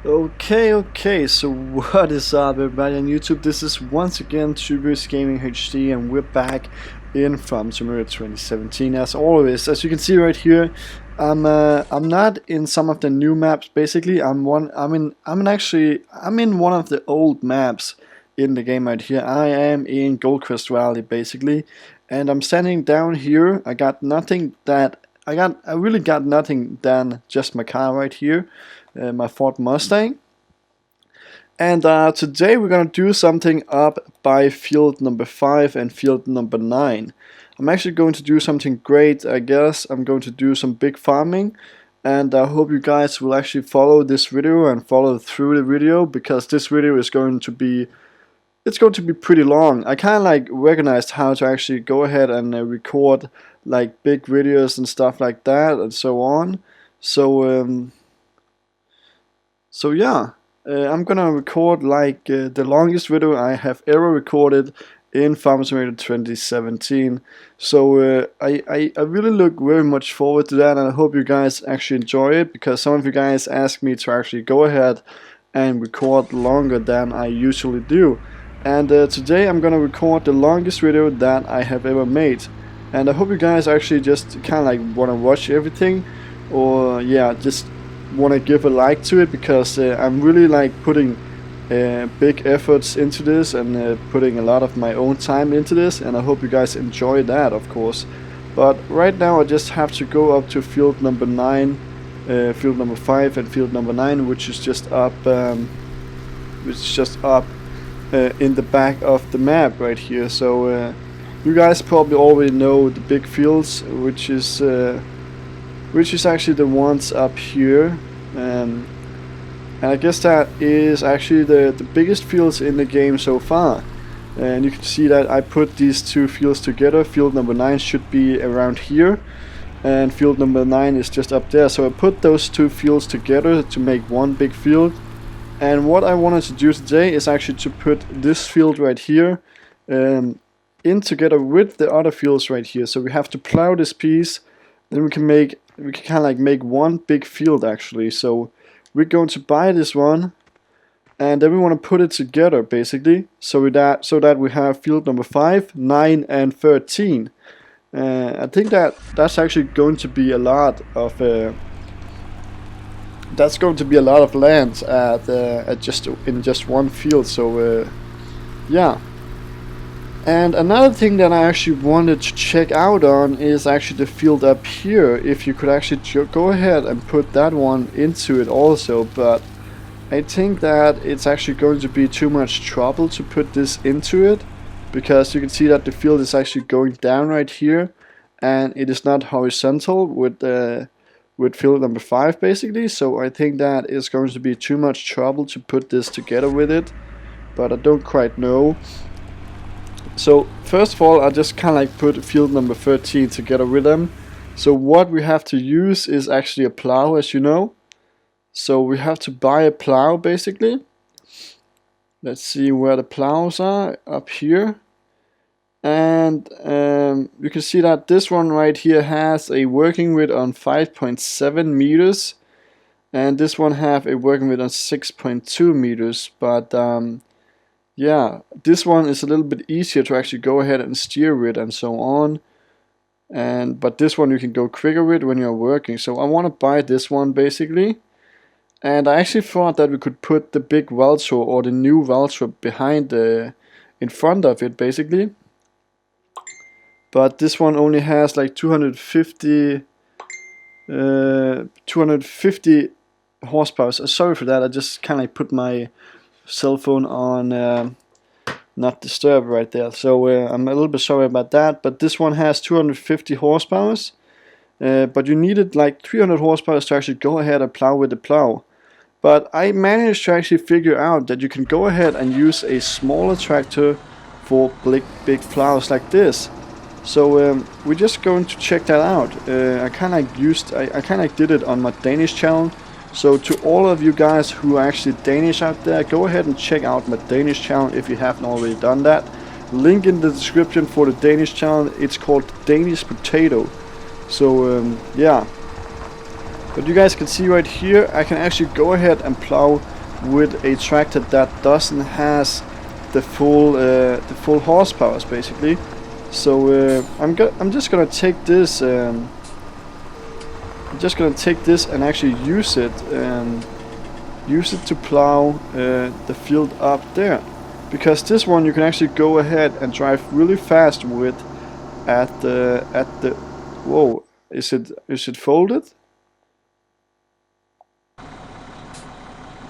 Okay, so what is up everybody on YouTube? This is once again Tubers Gaming HD and we're back in Farm Simulator 2017 as always. As you can see right here, I'm not in some of the new maps basically. I'm in one of the old maps in the game right here. I am in Goldcrest Valley basically, and I'm standing down here. I really got nothing than just my car right here. My Ford Mustang. And today we're gonna do something up by field number 5 and field number 9. I'm actually going to do something great, I guess. I'm going to do some big farming, and I hope you guys will actually follow this video and follow through the video, because this video is going to be pretty long. I kind of like recognized how to actually go ahead and record like big videos and stuff like that and so on. So yeah, I'm gonna record like the longest video I have ever recorded in Farm Simulator 2017. So I really look very much forward to that, and I hope you guys actually enjoy it, because some of you guys asked me to actually go ahead and record longer than I usually do. And today I'm gonna record the longest video that I have ever made. And I hope you guys actually just kind of like wanna watch everything, or yeah, just want to give a like to it, because I'm really like putting big efforts into this and putting a lot of my own time into this, and I hope you guys enjoy that, of course. But right now I just have to go up to field number 9, field number 5 and field number 9, which is just up in the back of the map right here. So you guys probably already know the big fields, which is actually the ones up here, and I guess that is actually the biggest fields in the game so far. And you can see that I put these two fields together. Field number 9 should be around here, and field number 9 is just up there. So I put those two fields together to make one big field. And what I wanted to do today is actually to put this field right here in together with the other fields right here. So we have to plow this piece, then we can kind of like make one big field actually. So we're going to buy this one, and then we want to put it together basically, so that we have field number 5, 9 and 13. I think that's actually going to be a lot of land at just one field. So yeah. And another thing that I actually wanted to check out on is actually the field up here. If you could actually go ahead and put that one into it also, but I think that it's actually going to be too much trouble to put this into it, because you can see that the field is actually going down right here, and it is not horizontal with field number 5 basically. So I think that is going to be too much trouble to put this together with it, but I don't quite know. So first of all, I just kind of like put field number 13 together with them. So what we have to use is actually a plow, as you know. So we have to buy a plow basically. Let's see where the plows are, up here. And you can see that this one right here has a working width on 5.7 meters. And this one have a working width on 6.2 meters. But yeah, this one is a little bit easier to actually go ahead and steer with and so on. But this one you can go quicker with when you're working. So I want to buy this one basically. And I actually thought that we could put the big Valtra or the new Valtra behind in front of it basically. But this one only has like 250 horsepower. So sorry for that, I just kind of like put my cell phone on not disturb right there, so I'm a little bit sorry about that. But this one has 250 horsepower, but you needed like 300 horsepower to actually go ahead and plow with the plow. But I managed to actually figure out that you can go ahead and use a smaller tractor for big plows like this. So we're just going to check that out. I kind of did it on my Danish channel. So to all of you guys who are actually Danish out there, go ahead and check out my Danish channel if you haven't already done that. Link in the description for the Danish channel. It's called Danish Potato. So yeah. But you guys can see right here, I can actually go ahead and plow with a tractor that doesn't has the full horsepower basically. So I'm just gonna take this. I'm just gonna take this and actually use it to plow the field up there, because this one you can actually go ahead and drive really fast with at the whoa, is it folded?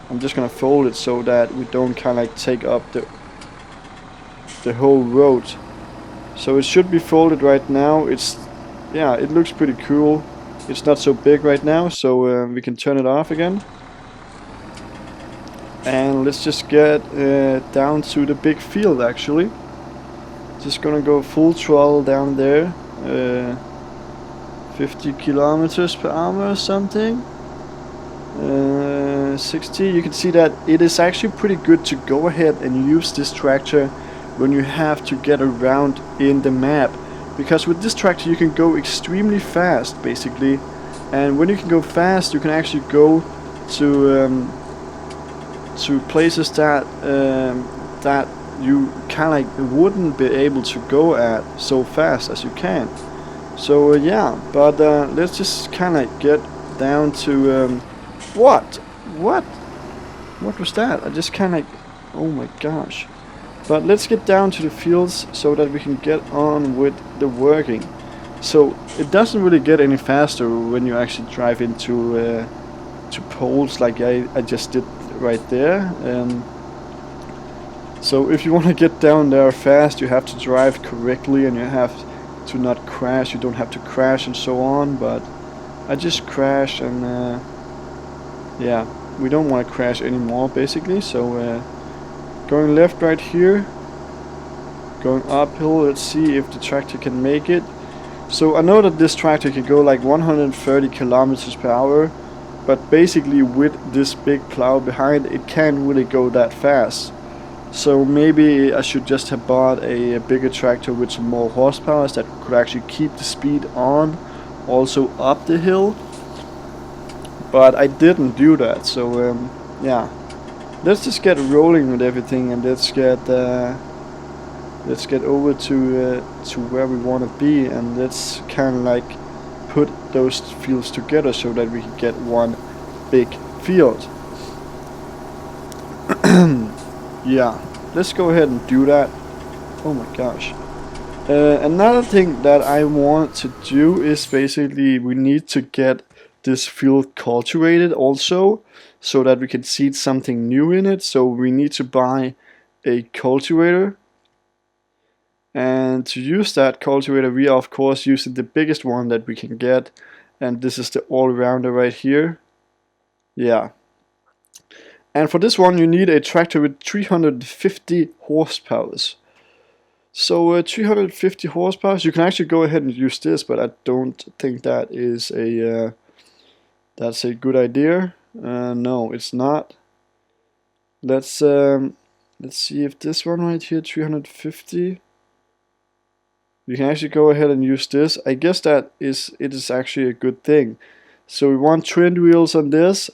I'm just gonna fold it so that we don't kind of like take up the whole road. So it should be folded right now. Yeah, it looks pretty cool. It's not so big right now, so we can turn it off again. And let's just get down to the big field actually. Just gonna go full throttle down there. 50 kilometers per hour or something. 60. You can see that it is actually pretty good to go ahead and use this tractor when you have to get around in the map, because with this tractor you can go extremely fast basically, and when you can go fast you can actually go to places that that you kind of like wouldn't be able to go at so fast as you can. So yeah, but let's just kind of get down to what was that? I just kind of, oh my gosh. But let's get down to the fields so that we can get on with the working. So it doesn't really get any faster when you actually drive into to poles like I just did right there. So if you want to get down there fast, you have to drive correctly and you have to not crash. You don't have to crash and so on, but I just crashed and yeah, we don't want to crash anymore basically. So going left right here, going uphill. Let's see if the tractor can make it. So I know that this tractor can go like 130 kilometers per hour, but basically with this big plow behind it can't really go that fast. So maybe I should just have bought a bigger tractor with some more horsepower that could actually keep the speed on also up the hill. But I didn't do that, so yeah. Let's just get rolling with everything and let's get over to where we want to be, and let's kind of like put those fields together so that we can get one big field. Yeah, let's go ahead and do that. Oh my gosh. Another thing that I want to do is basically we need to get this field cultivated also, so that we can seed something new in it. So we need to buy a cultivator, and to use that cultivator we are of course using the biggest one that we can get, and this is the all-rounder right here. Yeah, and for this one you need a tractor with 350 horsepower. So 350 horsepower, you can actually go ahead and use this, but I don't think that is a that's a good idea. No, it's not. Let's see if this one right here, 350. You can actually go ahead and use this. I guess it is actually a good thing. So we want trend wheels on this,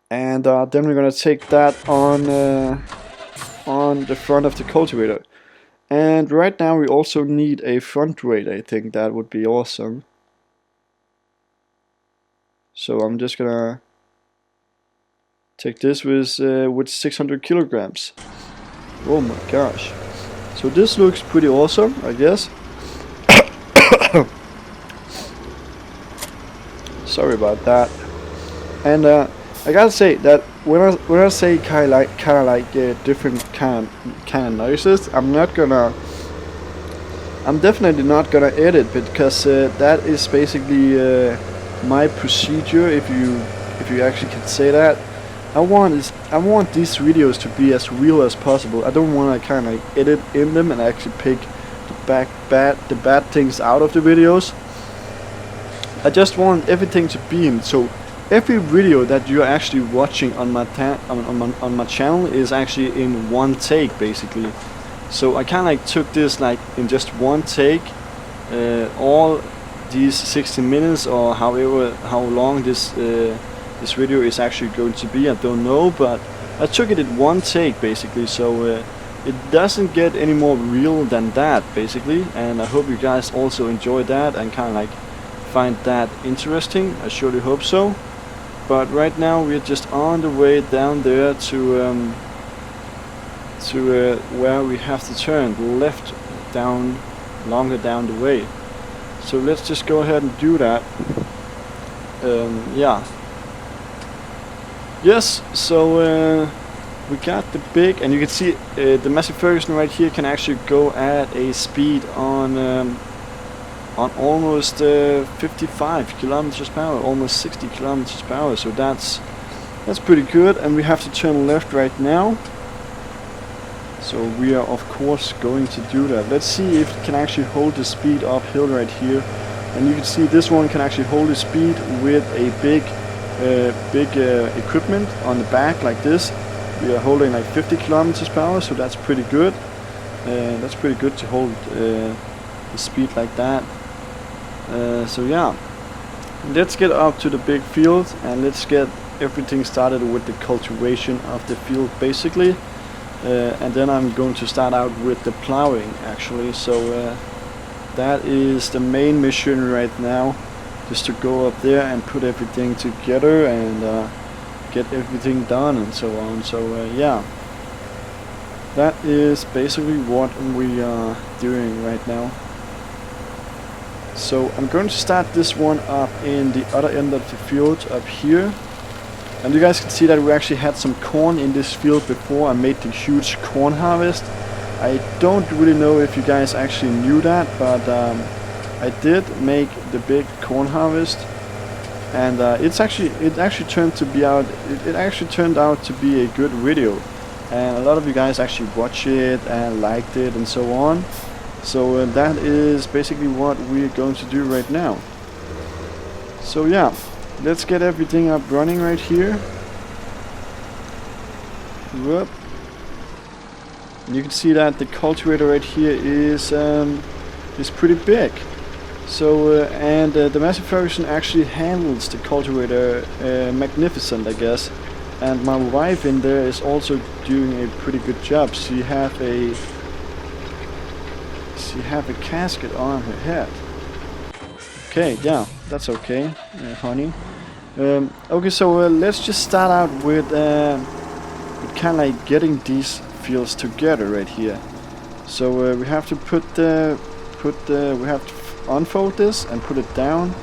and then we're gonna take that on the front of the cultivator. And right now we also need a front weight. I think that would be awesome. So I'm just gonna take this with 600 kilograms. Oh my gosh. So this looks pretty awesome, I guess. Sorry about that. And I gotta say that when I say kind of like different kind of noises, I'm definitely not gonna edit, because that is basically my procedure, if you actually can say that. I want these videos to be as real as possible. I don't want to kind of edit in them and actually pick the bad things out of the videos. I just want everything to be in. So every video that you're actually watching on my channel is actually in one take basically. So I kind of like took this like in just one take, all these 60 minutes or however how long this this video is actually going to be. I don't know, but I took it in one take basically, so it doesn't get any more real than that basically, and I hope you guys also enjoy that and kind of like find that interesting. I surely hope so. But right now we're just on the way down there to where we have to turn left down, longer down the way. So let's just go ahead and do that. Yeah. Yes, so we got the big, and you can see the Massey Ferguson right here can actually go at a speed on almost 55 kilometers per hour, almost 60 kilometers per hour. So that's pretty good, and we have to turn left right now. So we are of course going to do that. Let's see if it can actually hold the speed uphill right here. And you can see this one can actually hold the speed with a big equipment on the back like this. We are holding like 50 kilometers per hour, so that's pretty good. That's pretty good to hold the speed like that. So yeah, let's get up to the big field and let's get everything started with the cultivation of the field basically. And then I'm going to start out with the plowing actually. So that is the main mission right now, just to go up there and put everything together and get everything done and so on. So yeah, that is basically what we are doing right now. So I'm going to start this one up in the other end of the field up here. And you guys can see that we actually had some corn in this field before I made the huge corn harvest. I don't really know if you guys actually knew that, but I did make the big corn harvest, and it actually turned out to be a good video, and a lot of you guys actually watched it and liked it and so on. So that is basically what we're going to do right now. So yeah, let's get everything up running right here. Whoop. You can see that the cultivator right here is pretty big. So and the Massey Ferguson actually handles the cultivator magnificent, I guess. And my wife in there is also doing a pretty good job. She have a casket on her head. Okay, yeah, that's okay, honey. Okay, so let's just start out with kind of like getting these fields together right here. So we have to we have to unfold this and put it down,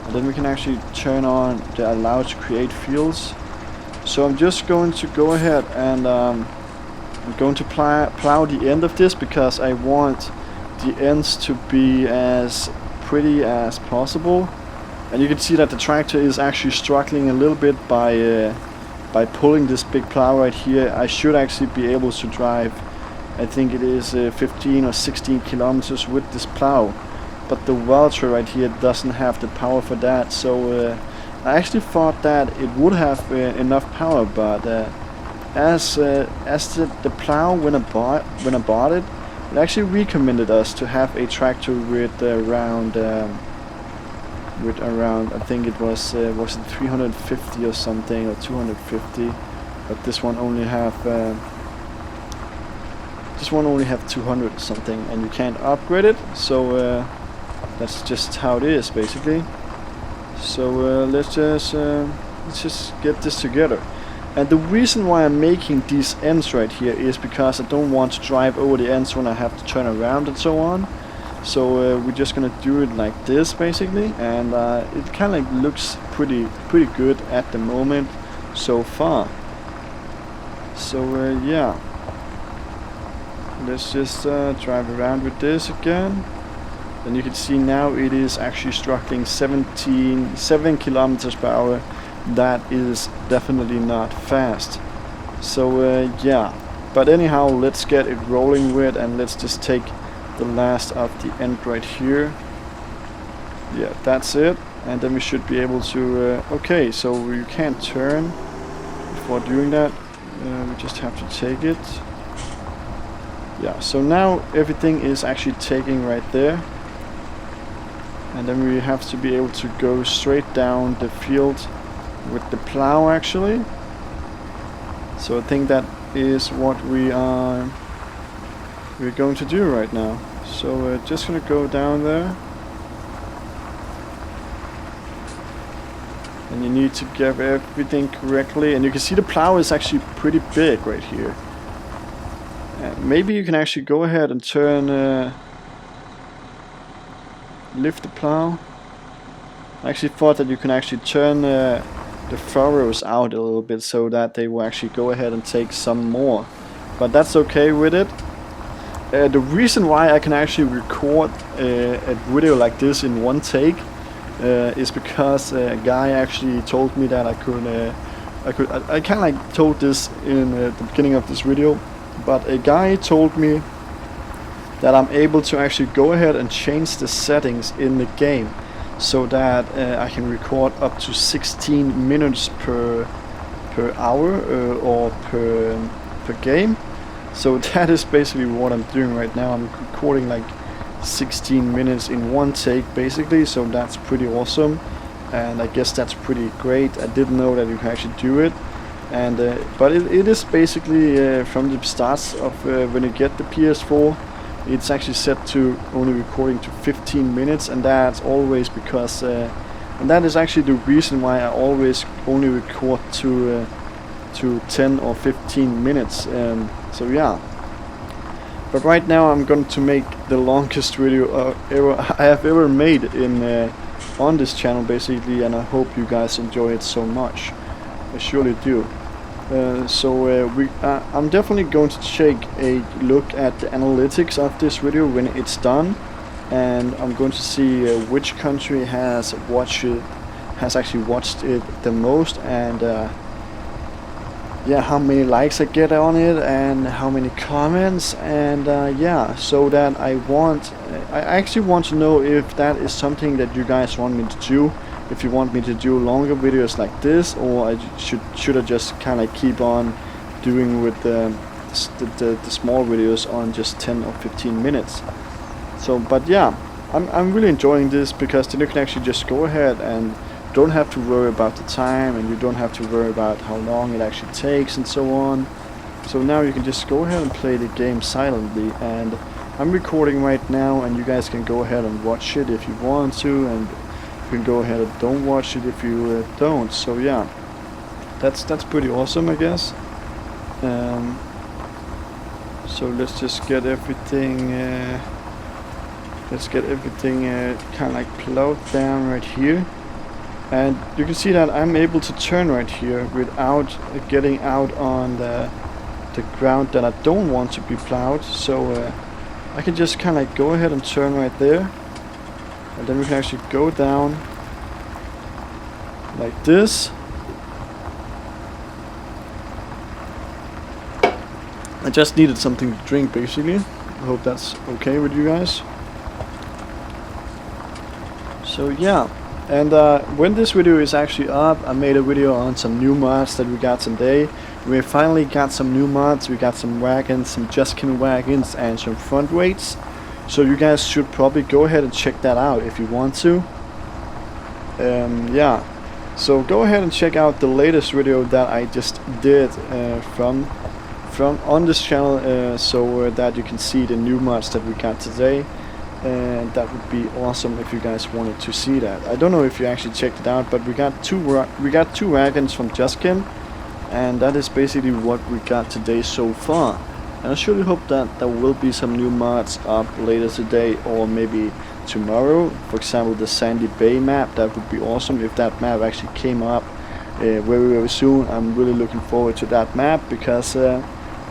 and then we can actually turn on the allow to create fields. So I'm just going to go ahead and I'm going to plow the end of this because I want the ends to be as pretty as possible. And you can see that the tractor is actually struggling a little bit by pulling this big plow right here. I should actually be able to drive, I think it is 15 or 16 kilometers with this plow, but the Welcher right here doesn't have the power for that. So I actually thought that it would have enough power, but as the plow when I bought it, it actually recommended us to have a tractor with around I think it was it 350 or something, or 250, but this one only have 200 or something, and you can't upgrade it. So that's just how it is basically. So let's just get this together. And the reason why I'm making these ends right here is because I don't want to drive over the ends when I have to turn around and so on. So we're just gonna do it like this basically, and it kind of looks pretty good at the moment so far. So yeah, let's just drive around with this again. And you can see now it is actually struggling 7 kilometers per hour. That is definitely not fast. So yeah, but anyhow, let's get it rolling with, and let's just take the last of the end right here. Yeah, that's it, and then we should be able to okay, so you can't turn before doing that. We just have to take it. Yeah, so now everything is actually taking right there. and then we have to be able to go straight down the field with the plow actually. So I think that is what we're going to do right now. So we're just gonna go down there, and you need to get everything correctly, and you can see the plow is actually pretty big right here. Maybe you can actually go ahead and turn lift the plow. I actually thought that you can actually turn the furrows out a little bit so that they will actually go ahead and take some more, but that's okay with it. The reason why I can actually record a video like this in one take is because a guy actually told me that I kind of like told this in the beginning of this video, but a guy told me that I'm able to actually go ahead and change the settings in the game so that I can record up to 16 minutes per hour or per game. So that is basically what I'm doing right now. I'm recording like 16 minutes in one take basically, so that's pretty awesome, and I guess that's pretty great. I didn't know that you can actually do it, and but it is basically from the starts of when you get the PS4, it's actually set to only recording to 15 minutes, and that's always because and that is actually the reason why I always only record to 10 or 15 minutes. So yeah, but right now I'm going to make the longest video I have ever made in on this channel basically, and I hope you guys enjoy it so much. I surely do. I'm definitely going to take a look at the analytics of this video when it's done, and I'm going to see which country has actually watched it the most, and yeah, how many likes I get on it and how many comments, and yeah, so that I actually want to know if that is something that you guys want me to do. If you want me to do longer videos like this, or should I just kind of keep on doing with the small videos on just 10 or 15 minutes. So, but yeah, I'm really enjoying this, because then you can actually just go ahead and don't have to worry about the time, and you don't have to worry about how long it actually takes and so on. So now you can just go ahead and play the game silently, and I'm recording right now, and you guys can go ahead and watch it if you want to, and you can go ahead and don't watch it if you don't. So yeah, that's pretty awesome, I guess. So let's just get everything kind of like plowed down right here. And you can see that I'm able to turn right here without getting out on the ground that I don't want to be plowed. So I can just kind of go ahead and turn right there, and then we can actually go down like this. I just needed something to drink basically. I hope that's okay with you guys. So yeah. And when this video is actually up, I made a video on some new mods that we got today. We finally got some new mods. We got some wagons, some Juskin wagons, and some front weights. So you guys should probably go ahead and check that out if you want to. Yeah, so go ahead and check out the latest video that I just did from on this channel, so that you can see the new mods that we got today. And that would be awesome if you guys wanted to see that. I don't know if you actually checked it out, but we got two wagons from Juskin, and that is basically what we got today so far. And I surely hope that there will be some new mods up later today, or maybe tomorrow. For example, the Sandy Bay map. That would be awesome if that map actually came up very soon. I'm really looking forward to that map, because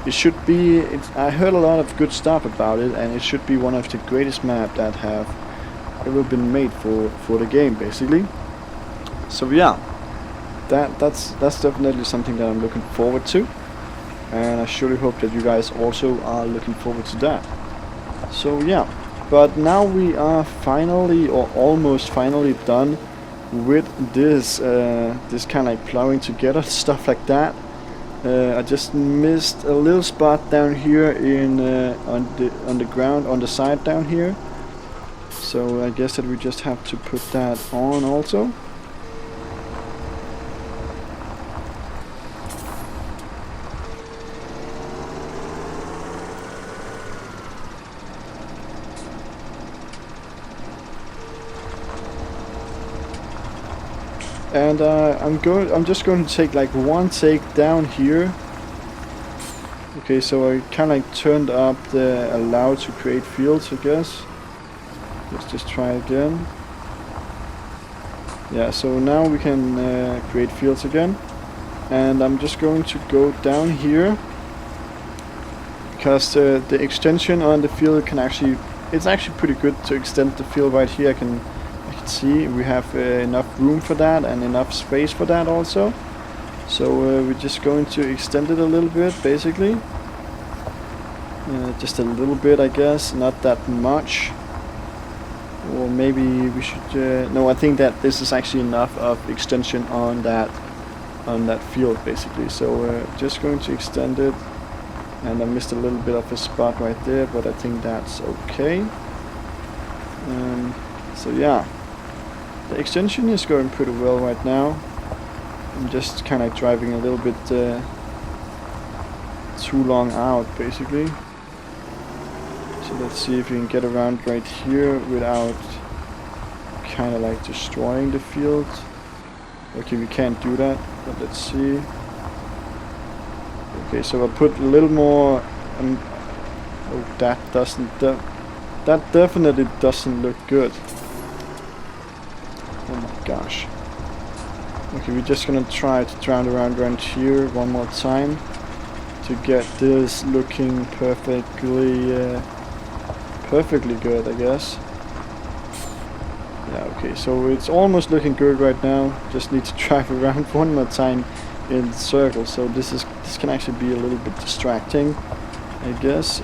it should be, I heard a lot of good stuff about it, and it should be one of the greatest maps that have ever been made for the game basically. So yeah, that's definitely something that I'm looking forward to, and I surely hope that you guys also are looking forward to that. So yeah, but now we are finally, or almost finally, done with this this kind of like plowing together stuff like that. I just missed a little spot down here in on the ground on the side down here, So I guess that we just have to put that on also. And I'm just going to take like one take down here. Okay, so I kind of like turned up the allow to create fields, I guess. Let's just try again. Yeah, so now we can create fields again. And I'm just going to go down here, because the extension on the field can actually, it's actually pretty good to extend the field right here. I can see we have enough room for that and enough space for that also. So we're just going to extend it a little bit, basically. Just a little bit, I guess, not that much. Or maybe we should... no, I think that this is actually enough of extension on that field, basically. So just going to extend it. And I missed a little bit of a spot right there, but I think that's okay. So yeah. The extension is going pretty well right now. I'm just kind of driving a little bit too long out, basically. So let's see if we can get around right here without kind of like destroying the field. Okay, we can't do that, but let's see. Okay, so I'll put a little more. Oh, that doesn't. That definitely doesn't look good. Oh my gosh. Okay, we're just gonna try to turn around here one more time to get this looking perfectly good, I guess. Yeah, okay, so it's almost looking good right now. Just need to drive around one more time in the circle. So this can actually be a little bit distracting, I guess.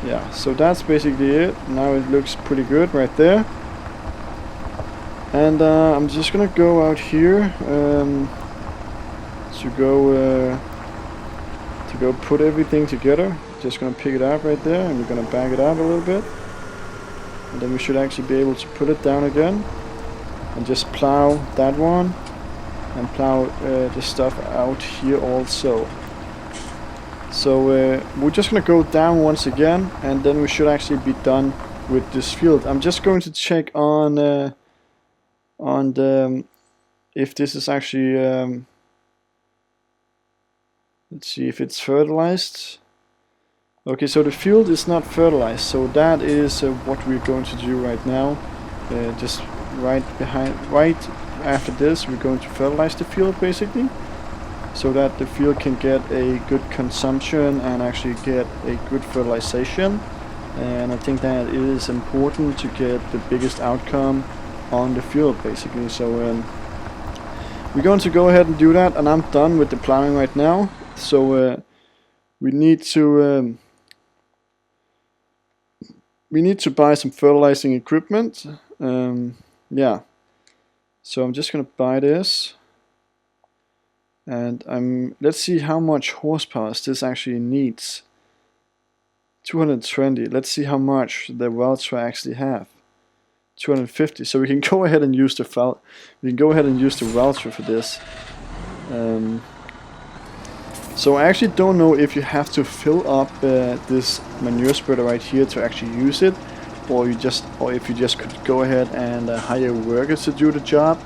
Yeah, so that's basically it. Now it looks pretty good right there. And I'm just gonna go out here to go put everything together. Just gonna pick it up right there, and we're gonna back it up a little bit, and then we should actually be able to put it down again and just plow that one and plow the stuff out here also. So we're just gonna go down once again, and then we should actually be done with this field. I'm just going to check on the if this is actually let's see if it's fertilized. Okay, so the field is not fertilized, so that is what we're going to do right now. Just right after this, we're going to fertilize the field, basically, so that the field can get a good consumption and actually get a good fertilization. And I think that it is important to get the biggest outcome on the field, basically. So we're going to go ahead and do that, and I'm done with the plowing right now. So we need to buy some fertilizing equipment. Yeah, so I'm just gonna buy this, and let's see how much horsepower this actually needs. 220. Let's see how much the welter actually have. 250. So we can go ahead and use the welter for this. So I actually don't know if you have to fill up this manure spreader right here to actually use it, or if you just could go ahead and hire workers to do the job,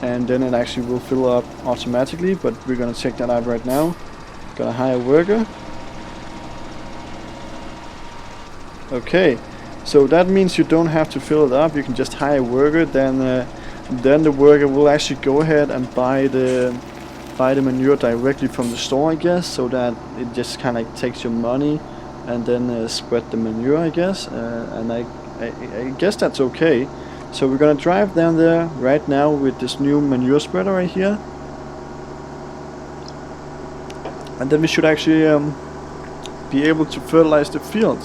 and then it actually will fill up automatically. But we're gonna check that out right now. Gonna hire a worker. Okay, so that means you don't have to fill it up. You can just hire a worker. Then the worker will actually go ahead and buy the manure directly from the store, I guess, so that it just kind of takes your money and then spread the manure, I guess. And I guess that's okay. So we're gonna drive down there right now with this new manure spreader right here, and then we should actually be able to fertilize the field.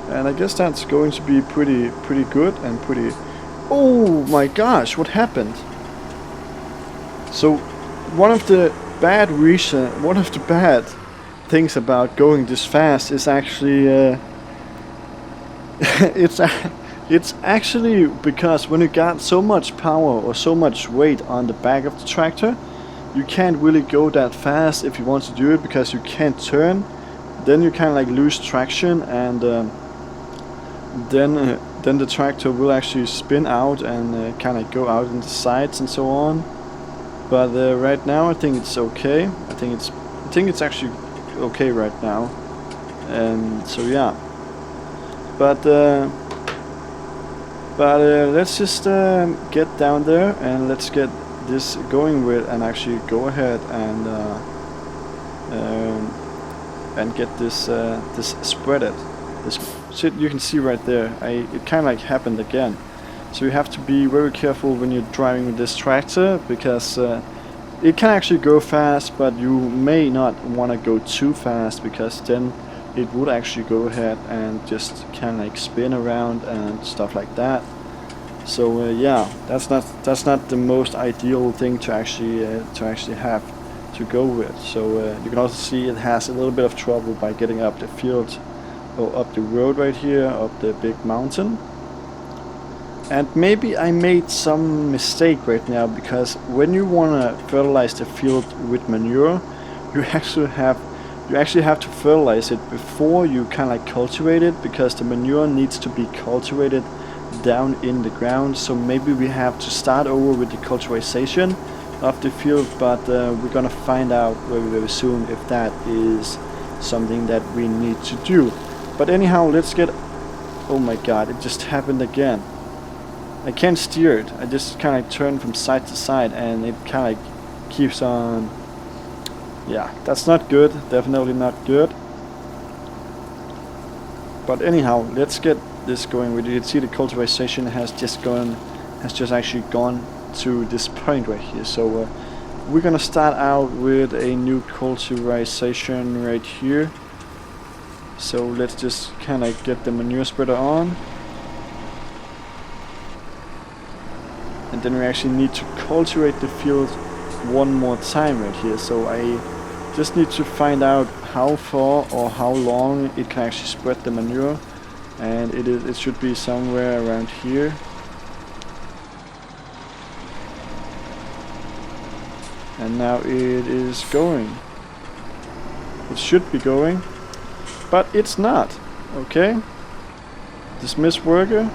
And I guess that's going to be pretty good and pretty... Oh my gosh, what happened? So one of the bad things about going this fast is actually it's it's actually because when you got so much power or so much weight on the back of the tractor, you can't really go that fast if you want to do it because you can't turn. Then you kind of like lose traction, and then the tractor will actually spin out and kind of go out in the sides and so on. But right now I think it's okay. I think it's actually okay right now. So yeah. But let's just get down there and let's get this going with, and actually go ahead and get this this spreaded. This shit you can see right there. It kind of like happened again. So you have to be very careful when you're driving with this tractor, because it can actually go fast, but you may not want to go too fast, because then it would actually go ahead and just kind of like spin around and stuff like that. So yeah, that's not the most ideal thing to actually have to go with. So you can also see it has a little bit of trouble by getting up the field, or up the road right here, up the big mountain. And maybe I made some mistake right now, because when you wanna fertilize the field with manure, you actually have to fertilize it before you kind of like cultivate it, because the manure needs to be cultivated down in the ground. So maybe we have to start over with the cultivation of the field, but we're gonna find out very soon if that is something that we need to do. But anyhow, let's get... Oh my god, it just happened again. I can't steer it. I just kind of like turn from side to side, and it kind of like keeps on. Yeah, that's not good. Definitely not good. But anyhow, let's get this going. You can see the cultivation has just actually gone to this point right here. So we're gonna start out with a new cultivation right here. So let's just kind of get the manure spreader on. And then we actually need to cultivate the field one more time right here. So I just need to find out how far or how long it can actually spread the manure, and it should be somewhere around here. And now it is going. It should be going, but it's not. Okay. Dismiss worker.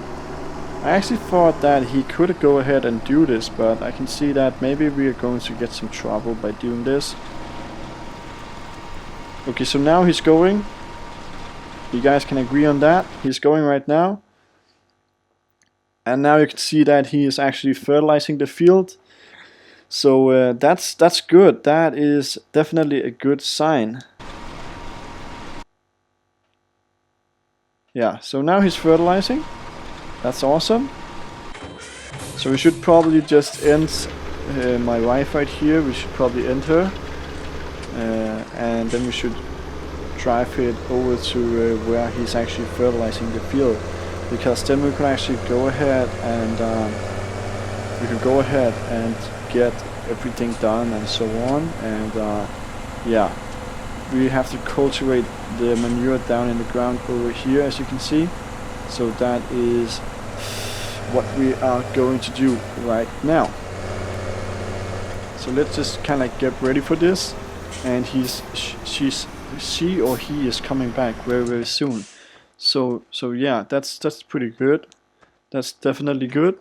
I actually thought that he could go ahead and do this, but I can see that maybe we are going to get some trouble by doing this. Okay, so now he's going. You guys can agree on that. He's going right now. And now you can see that he is actually fertilizing the field. So that's good. That is definitely a good sign. Yeah, so now he's fertilizing. That's awesome. So we should probably just end my wife right here. We should probably end her. And then we should drive it over to where he's actually fertilizing the field. Because then we can actually go ahead and get everything done and so on. And yeah, we have to cultivate the manure down in the ground over here, as you can see. So that is what we are going to do right now. So let's just kind of get ready for this, and she or he is coming back very soon. So yeah, that's pretty good. That's definitely good.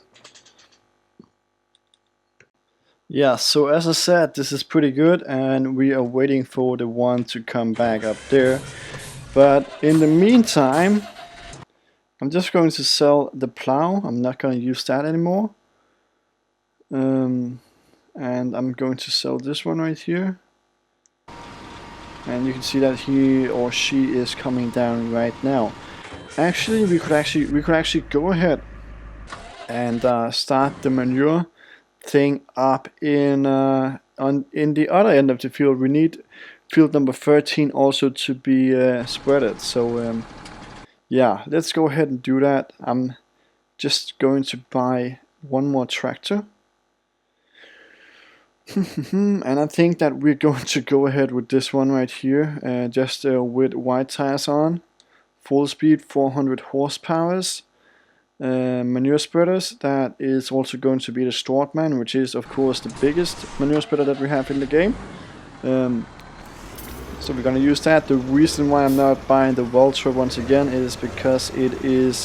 Yeah, so as I said, this is pretty good, and we are waiting for the one to come back up there. But in the meantime, I'm just going to sell the plow. I'm not going to use that anymore. And I'm going to sell this one right here. And you can see that he or she is coming down right now. Actually, we could actually go ahead and start the manure thing up in the other end of the field. We need field number 13 also to be spreaded. So yeah, let's go ahead and do that. I'm just going to buy one more tractor. And I think that we're going to go ahead with this one right here, just with white tires on, full speed, 400 horsepowers, manure spreaders. That is also going to be the Strawman, which is of course the biggest manure spreader that we have in the game. So we're gonna use that. The reason why I'm not buying the Vulture once again is because it is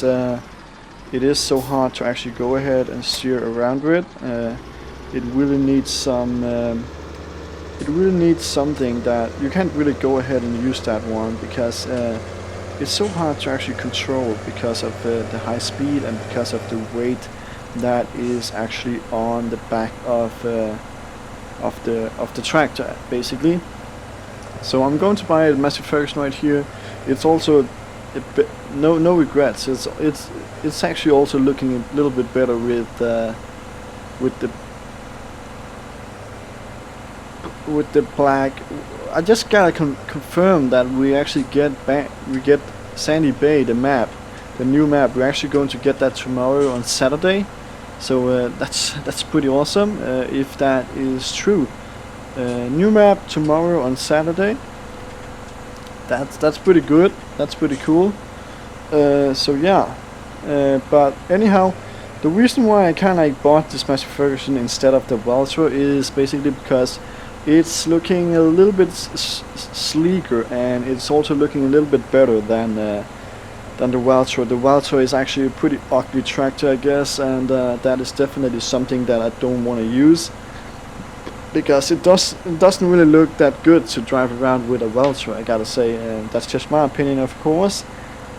so hard to actually go ahead and steer around with. It really needs some. It really needs something that you can't really go ahead and use that one because it's so hard to actually control because of the high speed and because of the weight that is actually on the back of the tractor, basically. So I'm going to buy a Massive Ferguson right here. It's also a bit, no regrets. It's actually also looking a little bit better with the black. I just gotta confirm that we actually get Sandy Bay, the map, the new map. We're actually going to get that tomorrow on Saturday. So that's pretty awesome if that is true. New map tomorrow on Saturday. That's pretty good. That's pretty cool. So yeah. But anyhow, the reason why I kind of bought this Massive Ferguson instead of the Vulture is basically because it's looking a little bit sleeker, and it's also looking a little bit better than the Vulture. The Vulture is actually a pretty ugly tractor, I guess, and that is definitely something that I don't want to use because it doesn't really look that good to drive around with a Vulture, I gotta say. And that's just my opinion, of course.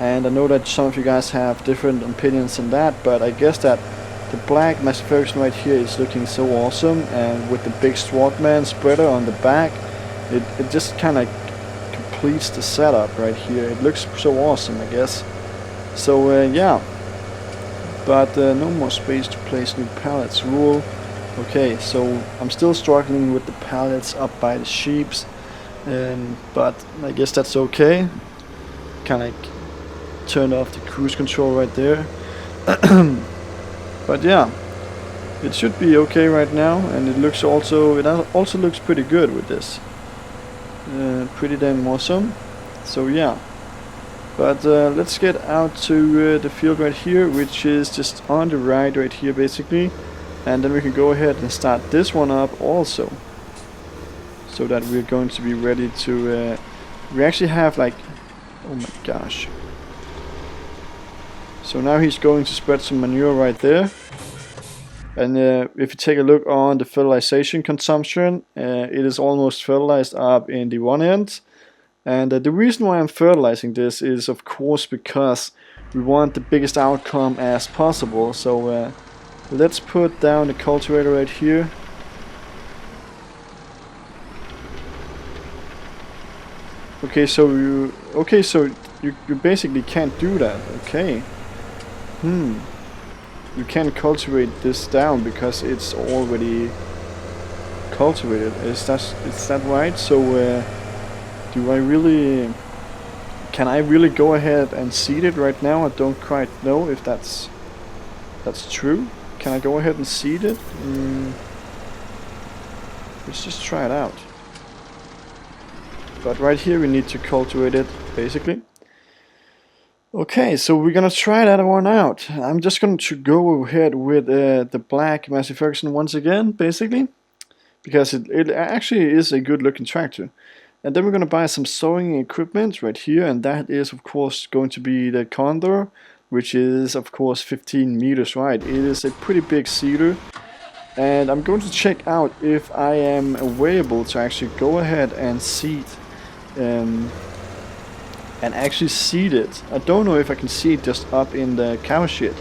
And I know that some of you guys have different opinions on that, but I guess that the black Massive Ferguson right here is looking so awesome, and with the big Strawman spreader on the back, it just kind of completes the setup right here. It looks so awesome, I guess. So yeah, but no more space to place new pallets rule. Okay, so I'm still struggling with the pallets up by the sheeps, but I guess that's okay. Kind of turned off the cruise control right there. But yeah, it should be okay right now, and it also looks pretty good with this. Pretty damn awesome. So yeah, but let's get out to the field right here, which is just on the right here basically, and then we can go ahead and start this one up also, so that we're going to be ready to. We actually have like, oh my gosh. So now he's going to spread some manure right there. And if you take a look on the fertilization consumption, it is almost fertilized up in the one end. And the reason why I'm fertilizing this is of course because we want the biggest outcome as possible. So let's put down the cultivator right here. Okay, so you basically can't do that. Okay. You can't cultivate this down because it's already cultivated. Is that right? So can I really go ahead and seed it right now? I don't quite know if that's true. Can I go ahead and seed it? Let's just try it out. But right here we need to cultivate it basically. Okay, so we're gonna try that one out. I'm just going to go ahead with the black Massive Ferguson once again, basically, because it actually is a good looking tractor. And then we're gonna buy some sowing equipment right here, and that is of course going to be the Condor, which is of course 15 meters wide. It is a pretty big seeder, and I'm going to check out if I am able to actually go ahead and seed. And actually seed it. I don't know if I can seed just up in the cow shit,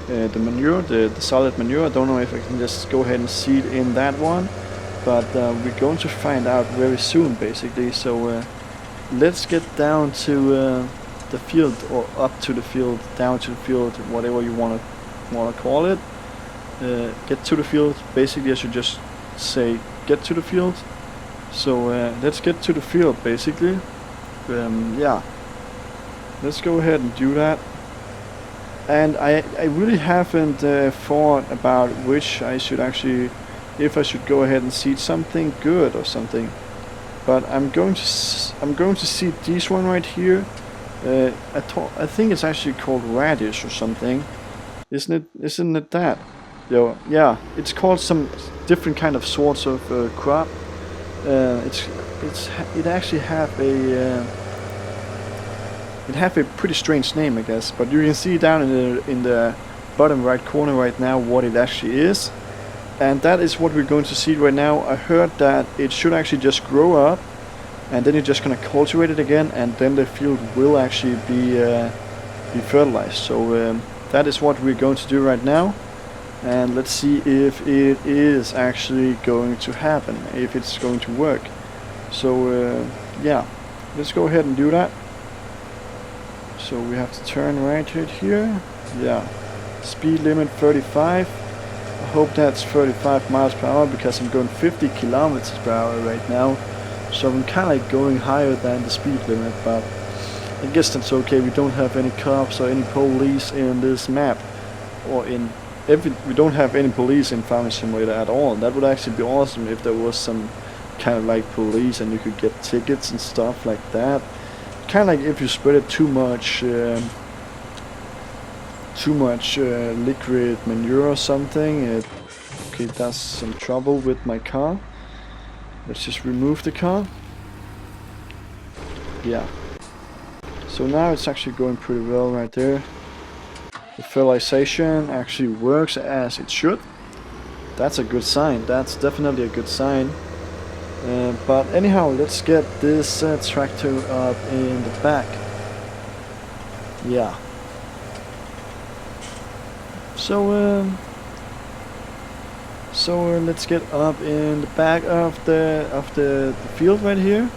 the manure, the solid manure. I don't know if I can just go ahead and seed in that one, but we're going to find out very soon basically. So let's get down to the field, or up to the field, down to the field, whatever you want to call it. Get to the field. Basically I should just say get to the field. So let's get to the field basically. Yeah, let's go ahead and do that. And I really haven't thought about which I should actually if I should go ahead and seed something good or something. But I'm going to seed this one right here. I think it's actually called radish or something. Isn't it that? Yo, yeah, it's called some different kind of sorts of crop. It actually have a pretty strange name, I guess. But you can see down in the bottom right corner right now what it actually is, and that is what we're going to see right now. I heard that it should actually just grow up, and then you're just gonna cultivate it again, and then the field will actually be fertilized. So that is what we're going to do right now, and let's see if it is actually going to happen, if it's going to work. So yeah, let's go ahead and do that. So we have to turn right here. Yeah, speed limit 35. I hope that's 35 miles per hour because I'm going 50 kilometers per hour right now. So I'm kind of like going higher than the speed limit, but I guess that's okay. We don't have any cops or any police in this map, or we don't have any police in Farming Simulator at all. That would actually be awesome if there was some kind of like police and you could get tickets and stuff like that. Kind of like if you spread it too much liquid manure or something. Okay, that's some trouble with my car. Let's just remove the car. Yeah. So now it's actually going pretty well right there. The fertilization actually works as it should. That's a good sign. That's definitely a good sign. But anyhow, let's get this tractor up in the back. Yeah. So let's get up in the back of the field right here,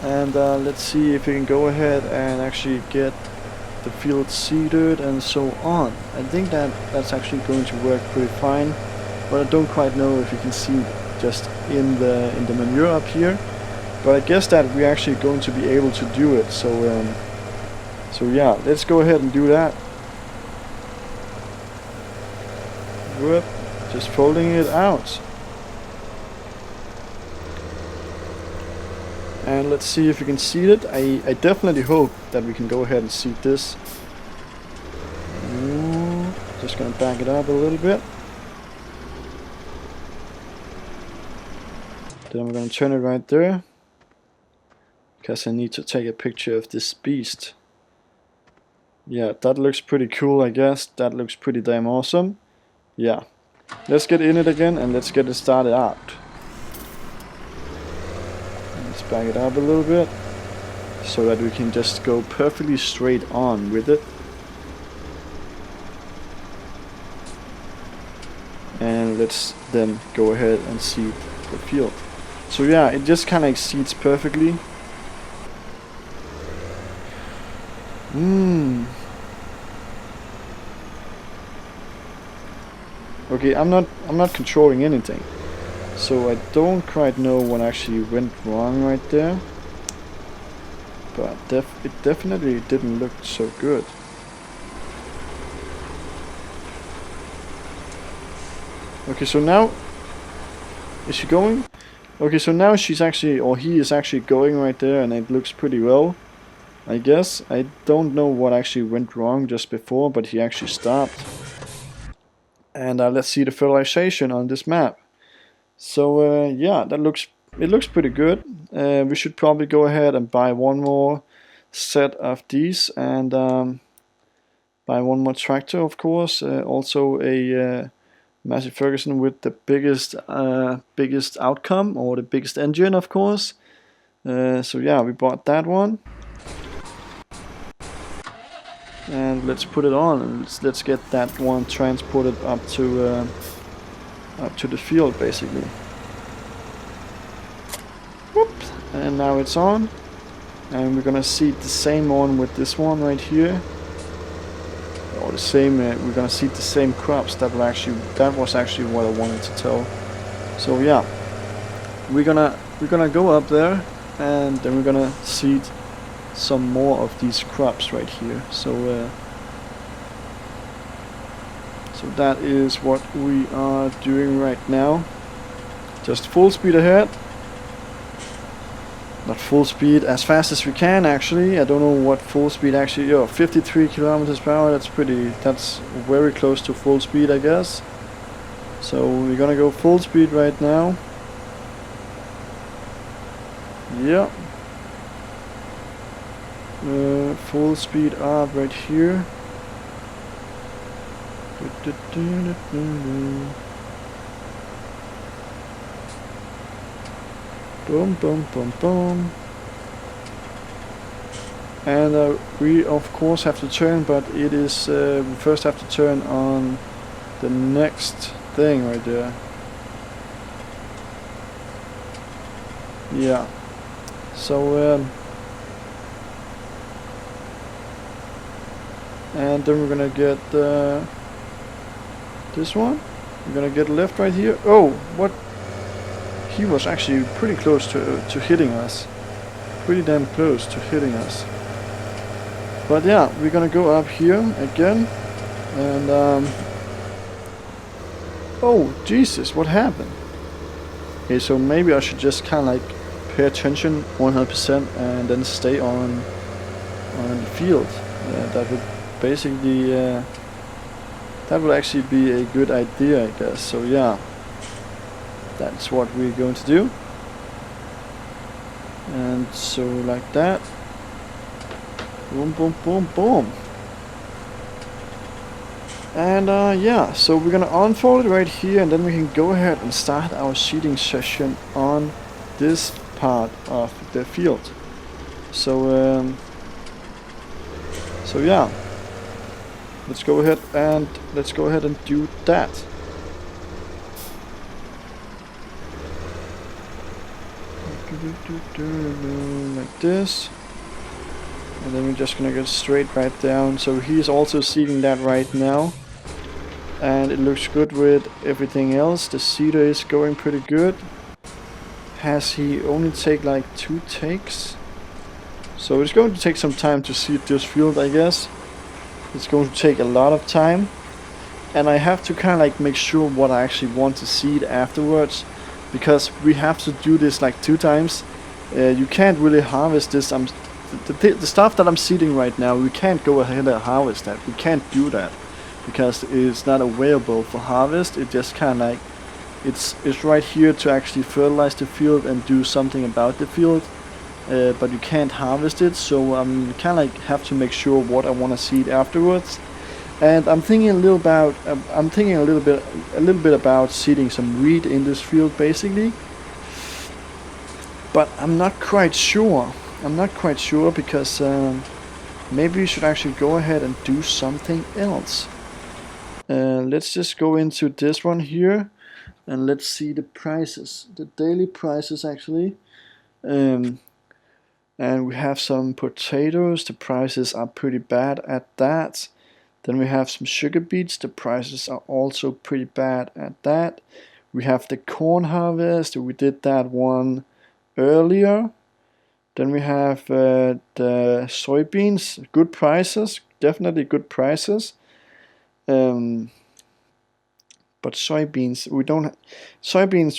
and let's see if we can go ahead and actually get the field seeded and so on. I think that's actually going to work pretty fine, but I don't quite know if you can see just in the manure up here. But I guess that we're actually going to be able to do it. So yeah, let's go ahead and do that. Whoop. Just folding it out. And let's see if we can seed it. I definitely hope that we can go ahead and seed this. Just gonna back it up a little bit. Then I'm gonna turn it right there, because I need to take a picture of this beast. Yeah, that looks pretty cool, I guess. That looks pretty damn awesome. Yeah. Let's get in it again and let's get it started out. Let's back it up a little bit so that we can just go perfectly straight on with it. And let's then go ahead and seed the field. So yeah, it just kind of seeds perfectly. Okay, I'm not controlling anything, so I don't quite know what actually went wrong right there. But it definitely didn't look so good. Okay, so now is she going? Okay, so now she's actually, or he is actually going right there, and it looks pretty well, I guess. I don't know what actually went wrong just before, but he actually stopped. And let's see the fertilization on this map. So yeah, it looks pretty good. We should probably go ahead and buy one more set of these, and buy one more tractor, of course. Also a Massey Ferguson with the biggest outcome, or the biggest engine, of course. So yeah, we bought that one. And let's put it on, and let's get that one transported up to the field, basically. Whoop. And now it's on, and we're gonna seed the same one with this one right here, or the same. We're gonna seed the same crops. That was actually what I wanted to tell. So yeah, we're gonna go up there, and then we're gonna seed some more of these crops right here. So that is what we are doing right now. Just full speed ahead. Not full speed, as fast as we can actually. I don't know what full speed actually. Oh, 53 kilometers per hour. That's very close to full speed, I guess. So we're gonna go full speed right now. Yeah. Full speed up right here. Boom, boom, boom, boom. And we of course have to turn, but it is we first have to turn on the next thing right there. Yeah. So and then we're gonna get this one. We're gonna get left right here. Oh, what? He was actually pretty close to hitting us. Pretty damn close to hitting us. But yeah, we're gonna go up here again. And oh, Jesus, what happened? Okay, so maybe I should just kind of like pay attention 100% and then stay on the field. That would basically that would actually be a good idea, I guess. So yeah, that's what we're going to do. And so like that. Boom, boom, boom, boom. And yeah, so we're gonna unfold it right here, and then we can go ahead and start our seeding session on this part of the field. So so yeah, let's go ahead and do that. Like this. And then we're just gonna get straight right down. So he's also seeding that right now. And it looks good with everything else. The seeder is going pretty good. Has he only take like 2 takes? So it's going to take some time to seed this field, I guess. It's going to take a lot of time. And I have to kind of like make sure what I actually want to seed afterwards. Because we have to do this like 2 times. You can't really harvest this. The stuff that I'm seeding right now, we can't go ahead and harvest that. We can't do that because it's not available for harvest. It just kind of like it's right here to actually fertilize the field and do something about the field, but you can't harvest it. So I'm kind of like have to make sure what I want to seed afterwards. And I'm thinking a little bit about seeding some wheat in this field basically. But I'm not quite sure. Because maybe we should actually go ahead and do something else. Let's just go into this one here and let's see the prices, the daily prices actually. And we have some potatoes. The prices are pretty bad at that. Then we have some sugar beets. The prices are also pretty bad at that. We have the corn harvest. We did that one earlier. Then we have the soybeans, good prices, definitely good prices. But soybeans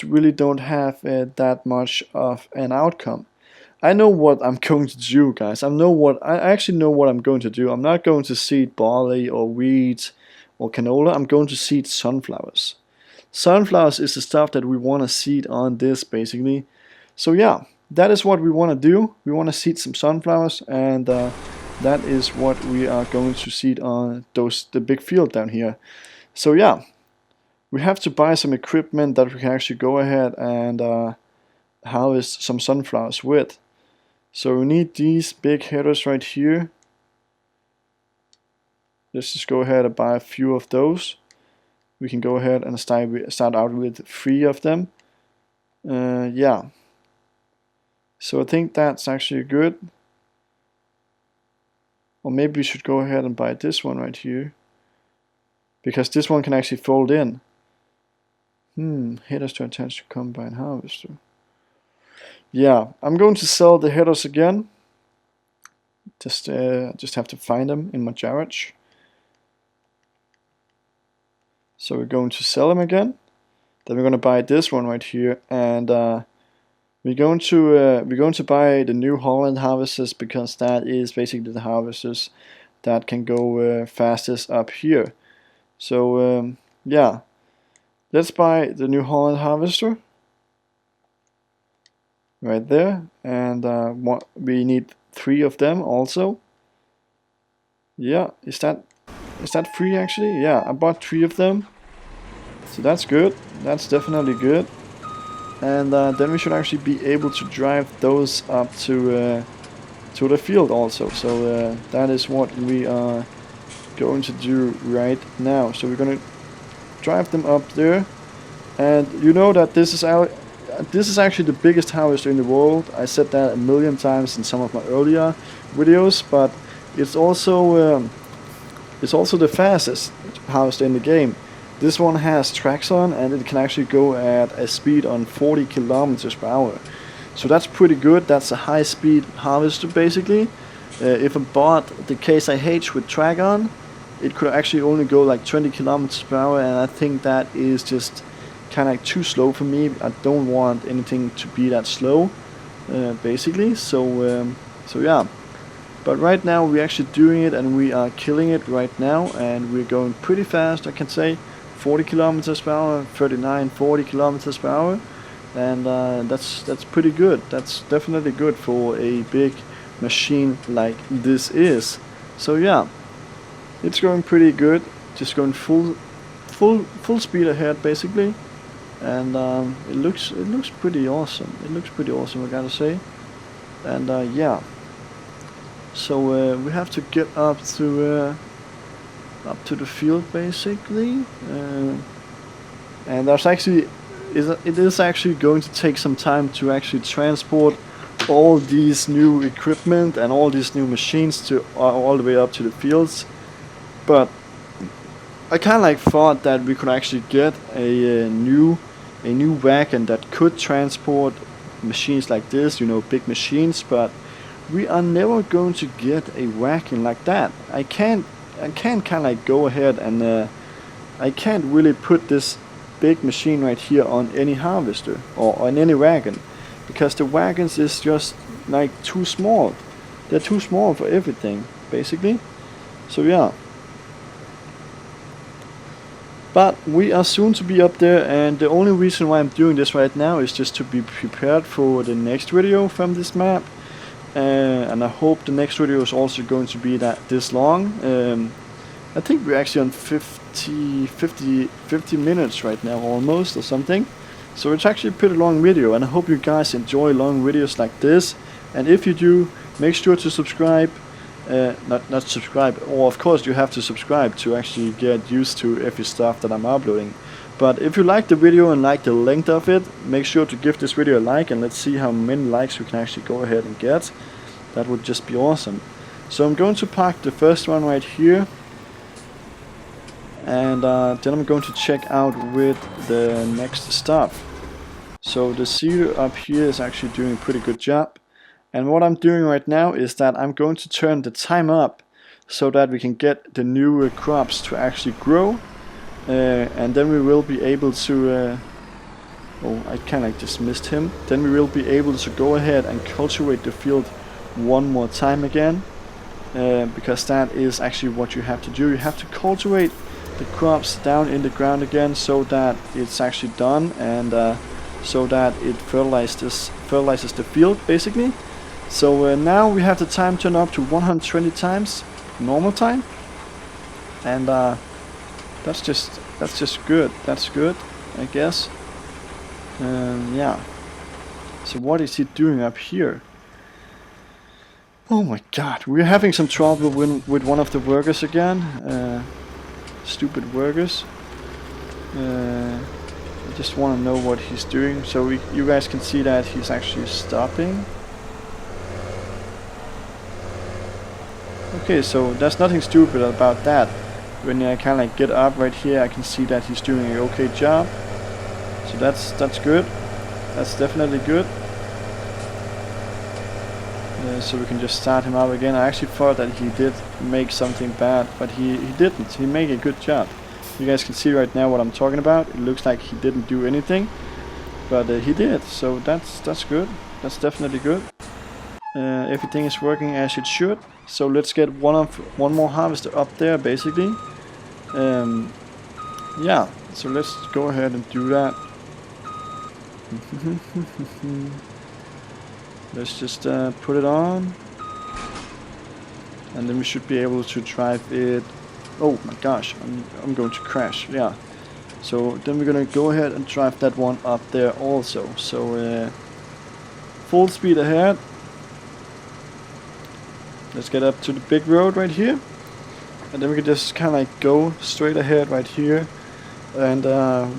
really don't have that much of an outcome. I know what I'm going to do, guys. I actually know what I'm going to do. I'm not going to seed barley or wheat or canola. I'm going to seed sunflowers. Sunflowers is the stuff that we want to seed on this basically. So yeah. That is what we want to do. We want to seed some sunflowers, and that is what we are going to seed on the big field down here. So yeah, we have to buy some equipment that we can actually go ahead and harvest some sunflowers with. So we need these big headers right here. Let's just go ahead and buy a few of those. We can go ahead and start out with 3 of them. Yeah. So I think that's actually good. Or maybe we should go ahead and buy this one right here. Because this one can actually fold in. Headers to attach to combine harvester. Yeah, I'm going to sell the headers again. Just have to find them in my garage. So we're going to sell them again. Then we're gonna buy this one right here, and we're going to buy the New Holland harvesters, because that is basically the harvesters that can go fastest up here. So yeah, let's buy the New Holland harvester right there, and we need 3 of them also. Yeah, is that free actually? Yeah, I bought 3 of them, so that's good. That's definitely good. And then we should actually be able to drive those up to the field also. So that is what we are going to do right now. So we're going to drive them up there, and you know that this is actually the biggest harvester in the world. I said that a million times in some of my earlier videos, but it's also the fastest harvester in the game. This one has tracks on, and it can actually go at a speed on 40 kilometers per hour. So that's pretty good. That's a high speed harvester basically. If I bought the Case IH with track on, it could actually only go like 20 kilometers per hour, and I think that is just kind of like too slow for me. I don't want anything to be that slow, basically. So yeah. But right now we're actually doing it, and we are killing it right now, and we're going pretty fast, I can say. 40 kilometers per hour, 39, 40 kilometers per hour, and that's pretty good. That's definitely good for a big machine like this is. So yeah, it's going pretty good. Just going full speed ahead basically, and it looks pretty awesome. It looks pretty awesome, I gotta say. And yeah, so we have to get up to the field basically, and there's actually it is actually going to take some time to actually transport all these new equipment and all these new machines to all the way up to the fields. But I kind of like thought that we could actually get a new wagon that could transport machines like this, you know, big machines. But we are never going to get a wagon like that. I can't kind of like go ahead and I can't really put this big machine right here on any harvester or on any wagon, because the wagons is just like too small. They're too small for everything basically. So yeah, but we are soon to be up there, and the only reason why I'm doing this right now is just to be prepared for the next video from this map. And I hope the next video is also going to be this long. I think we're actually on 50 minutes right now almost, or something. So it's actually a pretty long video, and I hope you guys enjoy long videos like this. And if you do, make sure to subscribe. Not subscribe, or of course you have to subscribe to actually get used to every stuff that I'm uploading. But if you like the video and like the length of it, make sure to give this video a like, and let's see how many likes we can actually go ahead and get. That would just be awesome. So I'm going to park the first one right here, and then I'm going to check out with the next stuff. So the seeder up here is actually doing a pretty good job, and what I'm doing right now is that I'm going to turn the time up so that we can get the new crops to actually grow. And then we will be able to oh, I kind of just missed him. Then we will be able to go ahead and cultivate the field one more time again, because that is actually what you have to do. You have to cultivate the crops down in the ground again, so that it's actually done, and so that it fertilizes the field basically. So now we have the time turned up to 120 times normal time, and that's just good. That's good, I guess. Yeah. So what is he doing up here? Oh my god, we're having some trouble with one of the workers again. Stupid workers. I just want to know what he's doing. So you guys can see that he's actually stopping. Okay, so there's nothing stupid about that. When I kind of like get up right here, I can see that he's doing an okay job. So that's good. That's definitely good. So we can just start him up again. I actually thought that he did make something bad, but he didn't. He made a good job. You guys can see right now what I'm talking about. It looks like he didn't do anything, but he did, so that's good. That's definitely good. Everything is working as it should. So let's get one more harvester up there, basically. Yeah, so let's go ahead and do that. Let's just put it on, and then we should be able to drive it. Oh my gosh, I'm going to crash. Yeah. So then we're gonna go ahead and drive that one up there also. So full speed ahead. Let's get up to the big road right here, and then we can just kind of like go straight ahead right here. And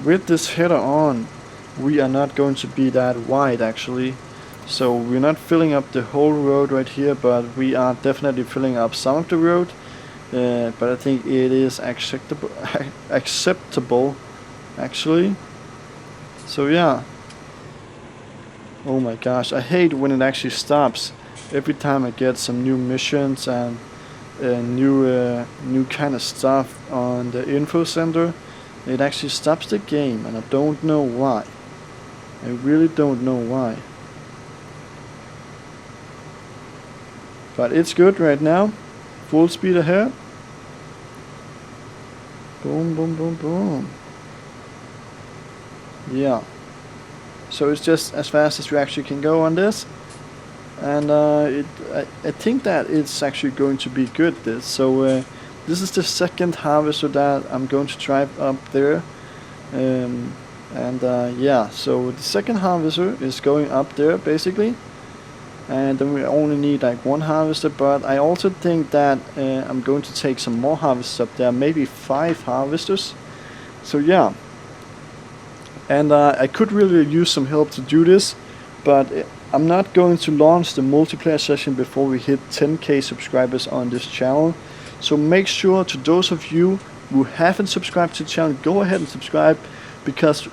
with this header on, we are not going to be that wide actually. So we're not filling up the whole road right here, but we are definitely filling up some of the road. But I think it is acceptable actually. So yeah. Oh my gosh, I hate when it actually stops. Every time I get some new missions and new kind of stuff on the info center, it actually stops the game, and I don't know why. I really don't know why. But it's good right now. Full speed ahead. Boom, boom, boom, boom. Yeah. So it's just as fast as we actually can go on this. And I think that it's actually going to be good, this. So this is the second harvester that I'm going to drive up there. Yeah, so the second harvester is going up there basically. And then we only need like one harvester, but I also think that I'm going to take some more harvesters up there, maybe 5 harvesters. So yeah, and I could really use some help to do this, but I'm not going to launch the multiplayer session before we hit 10k subscribers on this channel. So make sure, to those of you who haven't subscribed to the channel, go ahead and subscribe, because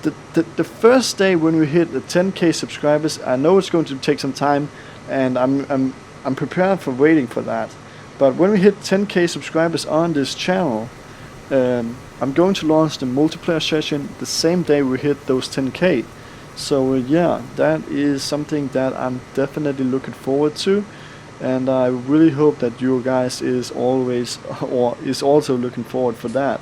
the first day when we hit the 10k subscribers, I know it's going to take some time, and I'm prepared for waiting for that. But when we hit 10k subscribers on this channel, I'm going to launch the multiplayer session the same day we hit those 10k. So yeah, that is something that I'm definitely looking forward to, and I really hope that you guys is also looking forward for that.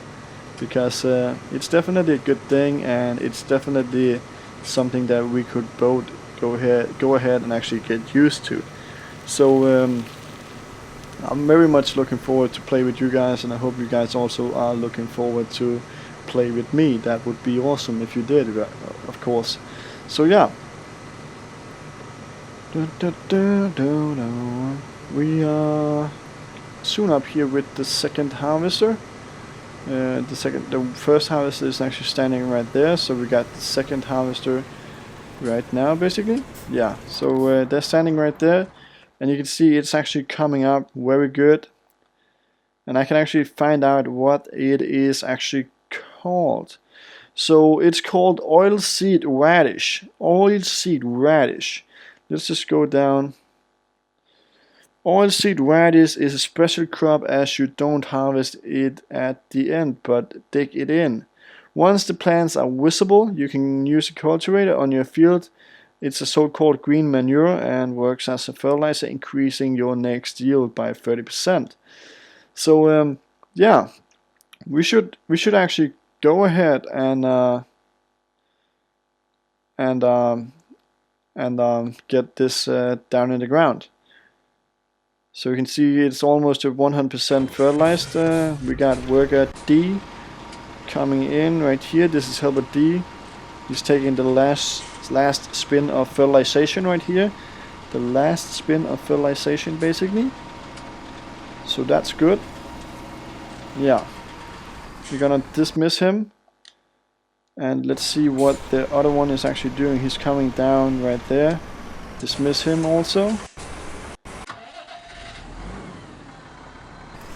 Because it's definitely a good thing, and it's definitely something that we could both go ahead and actually get used to. So I'm very much looking forward to play with you guys, and I hope you guys also are looking forward to play with me. That would be awesome if you did, of course. So yeah. We are soon up here with the second harvester. The first harvester is actually standing right there, so we got the second harvester right now basically. Yeah, so they're standing right there, and you can see it's actually coming up very good, and I can actually find out what it is actually called. So it's called oilseed radish. Oilseed radish. Let's just go down. Oilseed radish is a special crop, as you don't harvest it at the end but dig it in. Once the plants are visible, you can use a cultivator on your field. It's a so-called green manure and works as a fertilizer, increasing your next yield by 30%. So yeah, we should actually go ahead and get this down in the ground. So you can see it's almost 100% fertilized. We got worker D coming in right here. This is helper D. He's taking the last spin of fertilization right here. The last spin of fertilization basically. So that's good. Yeah. We're gonna dismiss him. And let's see what the other one is actually doing. He's coming down right there. Dismiss him also.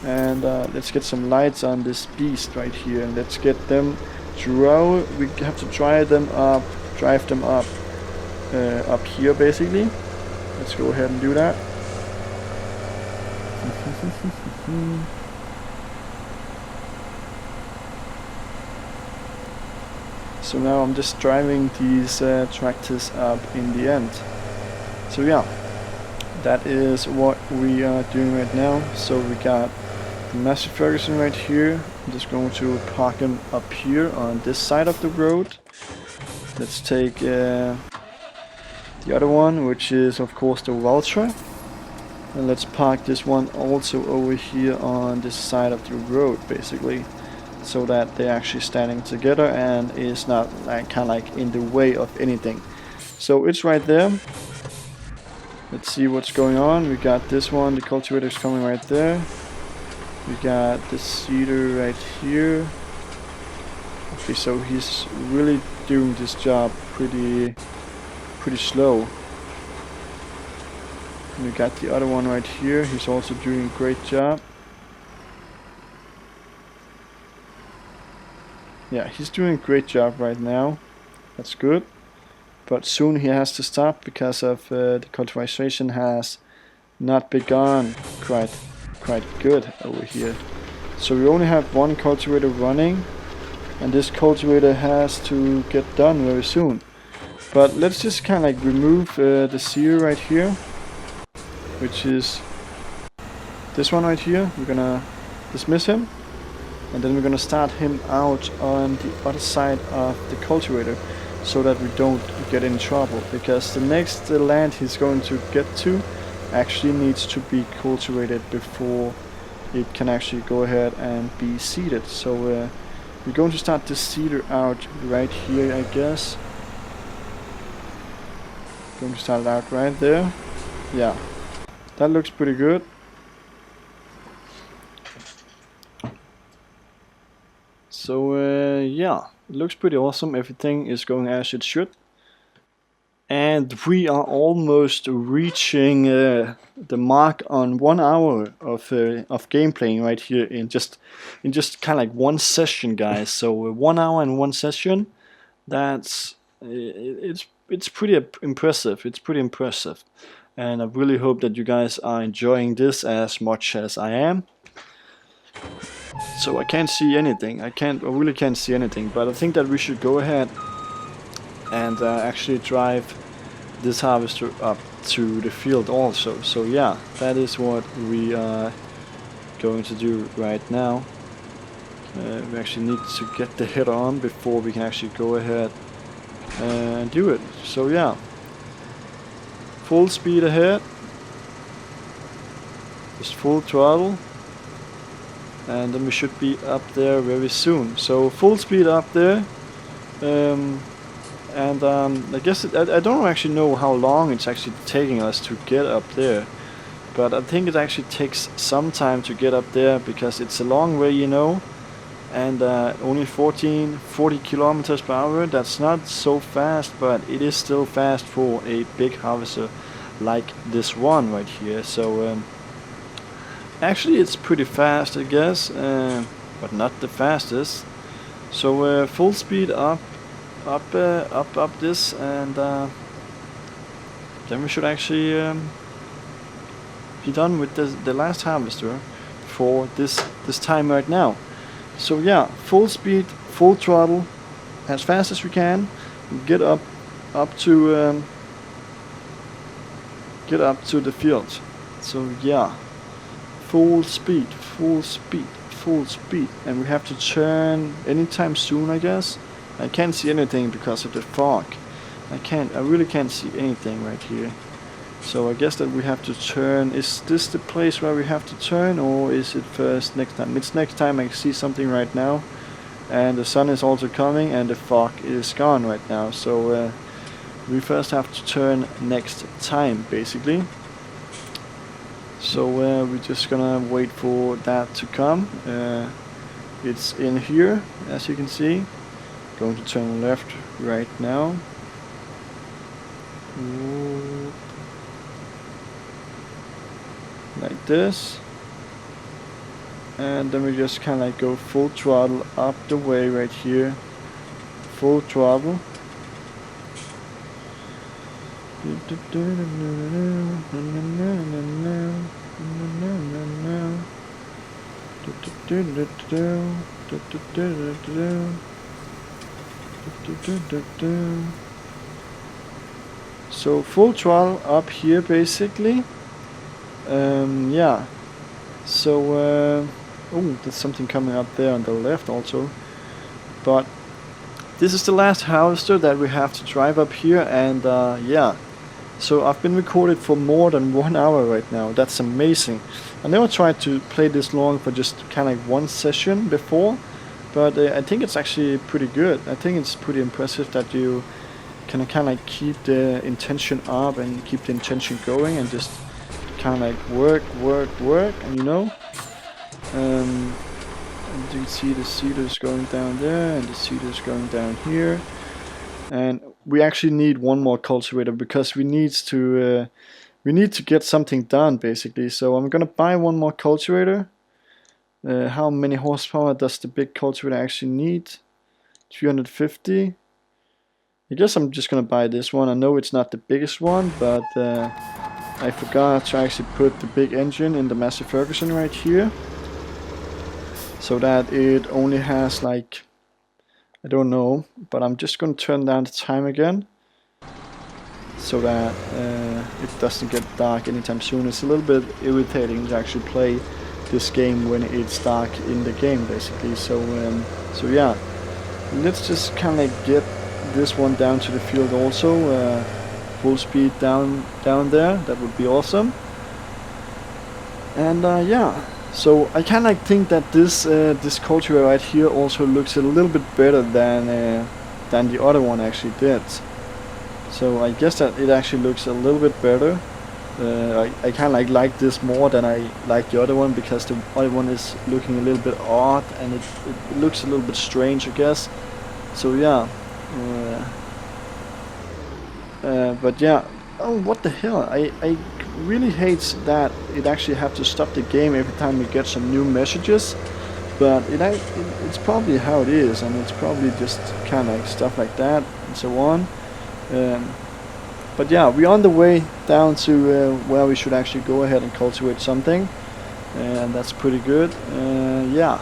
And let's get some lights on this beast right here, and let's get them we have to drive them up up here basically. Let's go ahead and do that. So now I'm just driving these tractors up in the end. So yeah, that is what we are doing right now. So we got the Massey Ferguson right here. I'm just going to park him up here on this side of the road. Let's take the other one, which is of course the Vulture. And let's park this one also over here on this side of the road, basically, so that they're actually standing together and is not like kind of like in the way of anything. So it's right there. Let's see what's going on. We got this one, the cultivator's coming right there. We got the seeder right here. Okay, so he's really doing this job pretty slow. We got the other one right here. He's also doing a great job. Yeah, he's doing a great job right now. That's good. But soon he has to stop because of the cultivation has not begun quite good over here. So we only have one cultivator running, and this cultivator has to get done very soon. But let's just kind of like remove the seeder right here, which is this one right here. We're gonna dismiss him, and then we're gonna start him out on the other side of the cultivator, so that we don't get in trouble, because the next land he's going to get to actually needs to be cultivated before it can actually go ahead and be seeded. So we're going to start the seeder out right here, I guess. Going to start it out right there. Yeah, that looks pretty good. So yeah, it looks pretty awesome. Everything is going as it should. And we are almost reaching the mark on 1 hour of gameplay right here in just kind of like one session, guys. So 1 hour and one session. That's it's pretty impressive. It's pretty impressive, and I really hope that you guys are enjoying this as much as I am. So I can't see anything. I really can't see anything. But I think that we should go ahead and actually drive this harvester up to the field also. So yeah, that is what we are going to do right now. We actually need to get the header on before we can actually go ahead and do it. So yeah, full speed ahead, just full throttle, and then we should be up there very soon. So full speed up there. I guess I don't actually know how long it's actually taking us to get up there, but I think it actually takes some time to get up there because it's a long way, you know, and only 40 kilometers per hour. That's not so fast, but it is still fast for a big harvester like this one right here. So actually it's pretty fast, I guess, but not the fastest. So full speed up this, and then we should actually be done with the last harvester for this time right now. So yeah, full speed, full throttle, as fast as we can. Get up to the field. So yeah, full speed, and we have to turn anytime soon, I guess. I can't see anything because of the fog. I really can't see anything right here. So I guess that we have to turn. Is this the place where we have to turn, or is it first next time? It's next time. I see something right now, and the sun is also coming, and the fog is gone right now. So we first have to turn next time, basically. So we're just gonna wait for that to come. It's in here, as you can see. Going to turn left right now. Like this. And then we just kind of like go full throttle up the way right here. Full throttle. So full throttle up here basically. Yeah. So oh, there's something coming up there on the left also. But this is the last harvester that we have to drive up here, and yeah. So I've been recorded for more than 1 hour right now. That's amazing. I never tried to play this long for just kind of like one session before, but I think it's actually pretty good. I think it's pretty impressive that you can kind of like keep the intention up and keep the intention going and just kind of like work, and you know. And you can see the seeders going down there and the seeders going down here. And we actually need one more cultivator because we need to get something done basically. So I'm gonna buy one more cultivator. How many horsepower does the big cultivator actually need? 350. I guess I'm just gonna buy this one. I know it's not the biggest one, but I forgot to actually put the big engine in the Massey Ferguson right here, so that it only has like, I don't know, but I'm just going to turn down the time again so that it doesn't get dark anytime soon. It's a little bit irritating to actually play this game when it's dark in the game basically. So yeah, let's just kind of get this one down to the field also. Full speed down there, that would be awesome. And yeah. So I kind of think that this cultivator right here also looks a little bit better than the other one actually did. So I guess that it actually looks a little bit better. I kind of like this more than I like the other one, because the other one is looking a little bit odd and it looks a little bit strange, I guess. So yeah. But yeah. Oh, what the hell? I really hates that it actually have to stop the game every time we get some new messages, but it's probably how it is, and it's probably just kind of like stuff like that and so on. But yeah, we're on the way down to where we should actually go ahead and cultivate something, and that's pretty good. Yeah.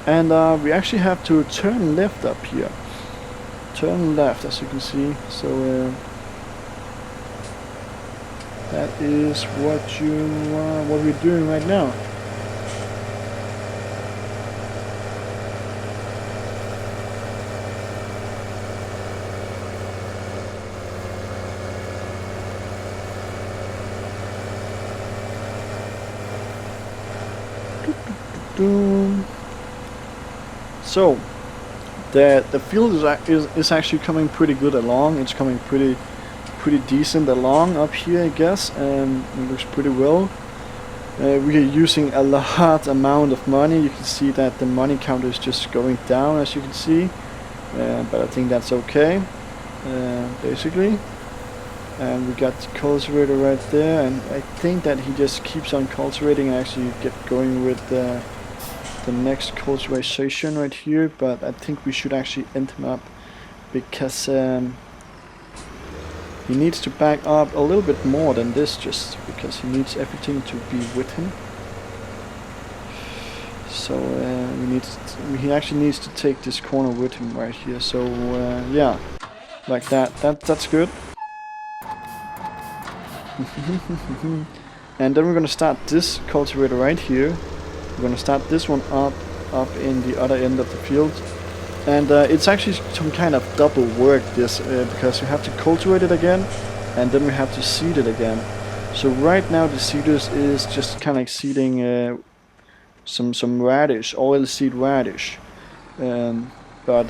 And we actually have to turn left up here. Turn left, as you can see. So that is what we're doing right now. So the field is actually coming pretty good along. It's coming pretty decent along up here, I guess. It looks pretty well. We are using a large amount of money. You can see that the money count is just going down, as you can see. But I think that's okay, basically. And we got the cultivator right there, and I think that he just keeps on cultivating and actually get going with the next cultivation right here. But I think we should actually end him up, because he needs to back up a little bit more than this, just because he needs everything to be with him. So he actually needs to take this corner with him right here. So yeah, like that. That's good. And then we're gonna start this cultivator right here. We're gonna start this one up in the other end of the field, and it's actually some kind of double work this, because we have to cultivate it again, and then we have to seed it again. So right now the seeders is just kind of like seeding some radish, oil seed radish. But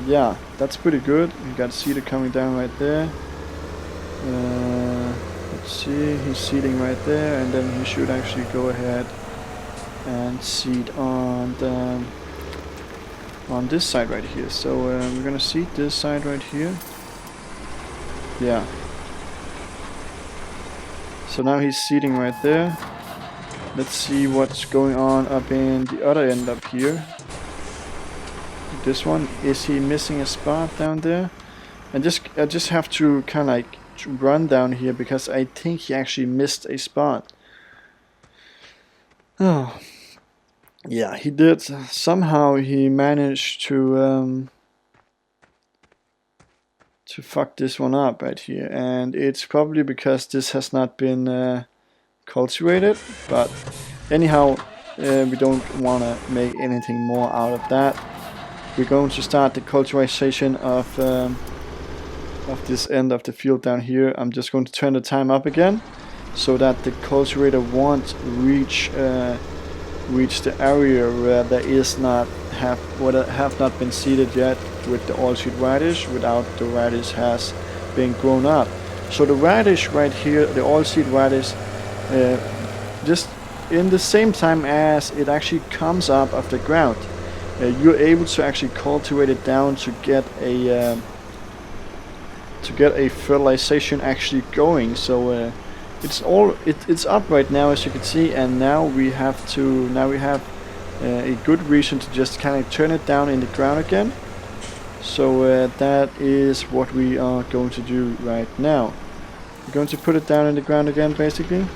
yeah, that's pretty good. You got seeder coming down right there. Let's see, he's seeding right there, and then he should actually go ahead and seed on this side right here. So we're gonna seed this side right here. Yeah. So now he's seeding right there. Let's see what's going on up in the other end up here. This one, is he missing a spot down there? I just have to kind of like run down here because I think he actually missed a spot. Oh, yeah, he did. Somehow he managed to fuck this one up right here, and it's probably because this has not been cultivated. But anyhow, we don't want to make anything more out of that. We're going to start the cultivation of this end of the field down here. I'm just going to turn the time up again, so that the cultivator won't reach the area where there is not have not been seeded yet with the oilseed radish, without the radish has been grown up. So the radish right here, the oilseed radish, just in the same time as it actually comes up off the ground, you're able to actually cultivate it down to get a fertilization actually going. So it's up right now, as you can see, and now we have a good reason to just kind of turn it down in the ground again. So that is what we are going to do right now. We're going to put it down in the ground again, basically,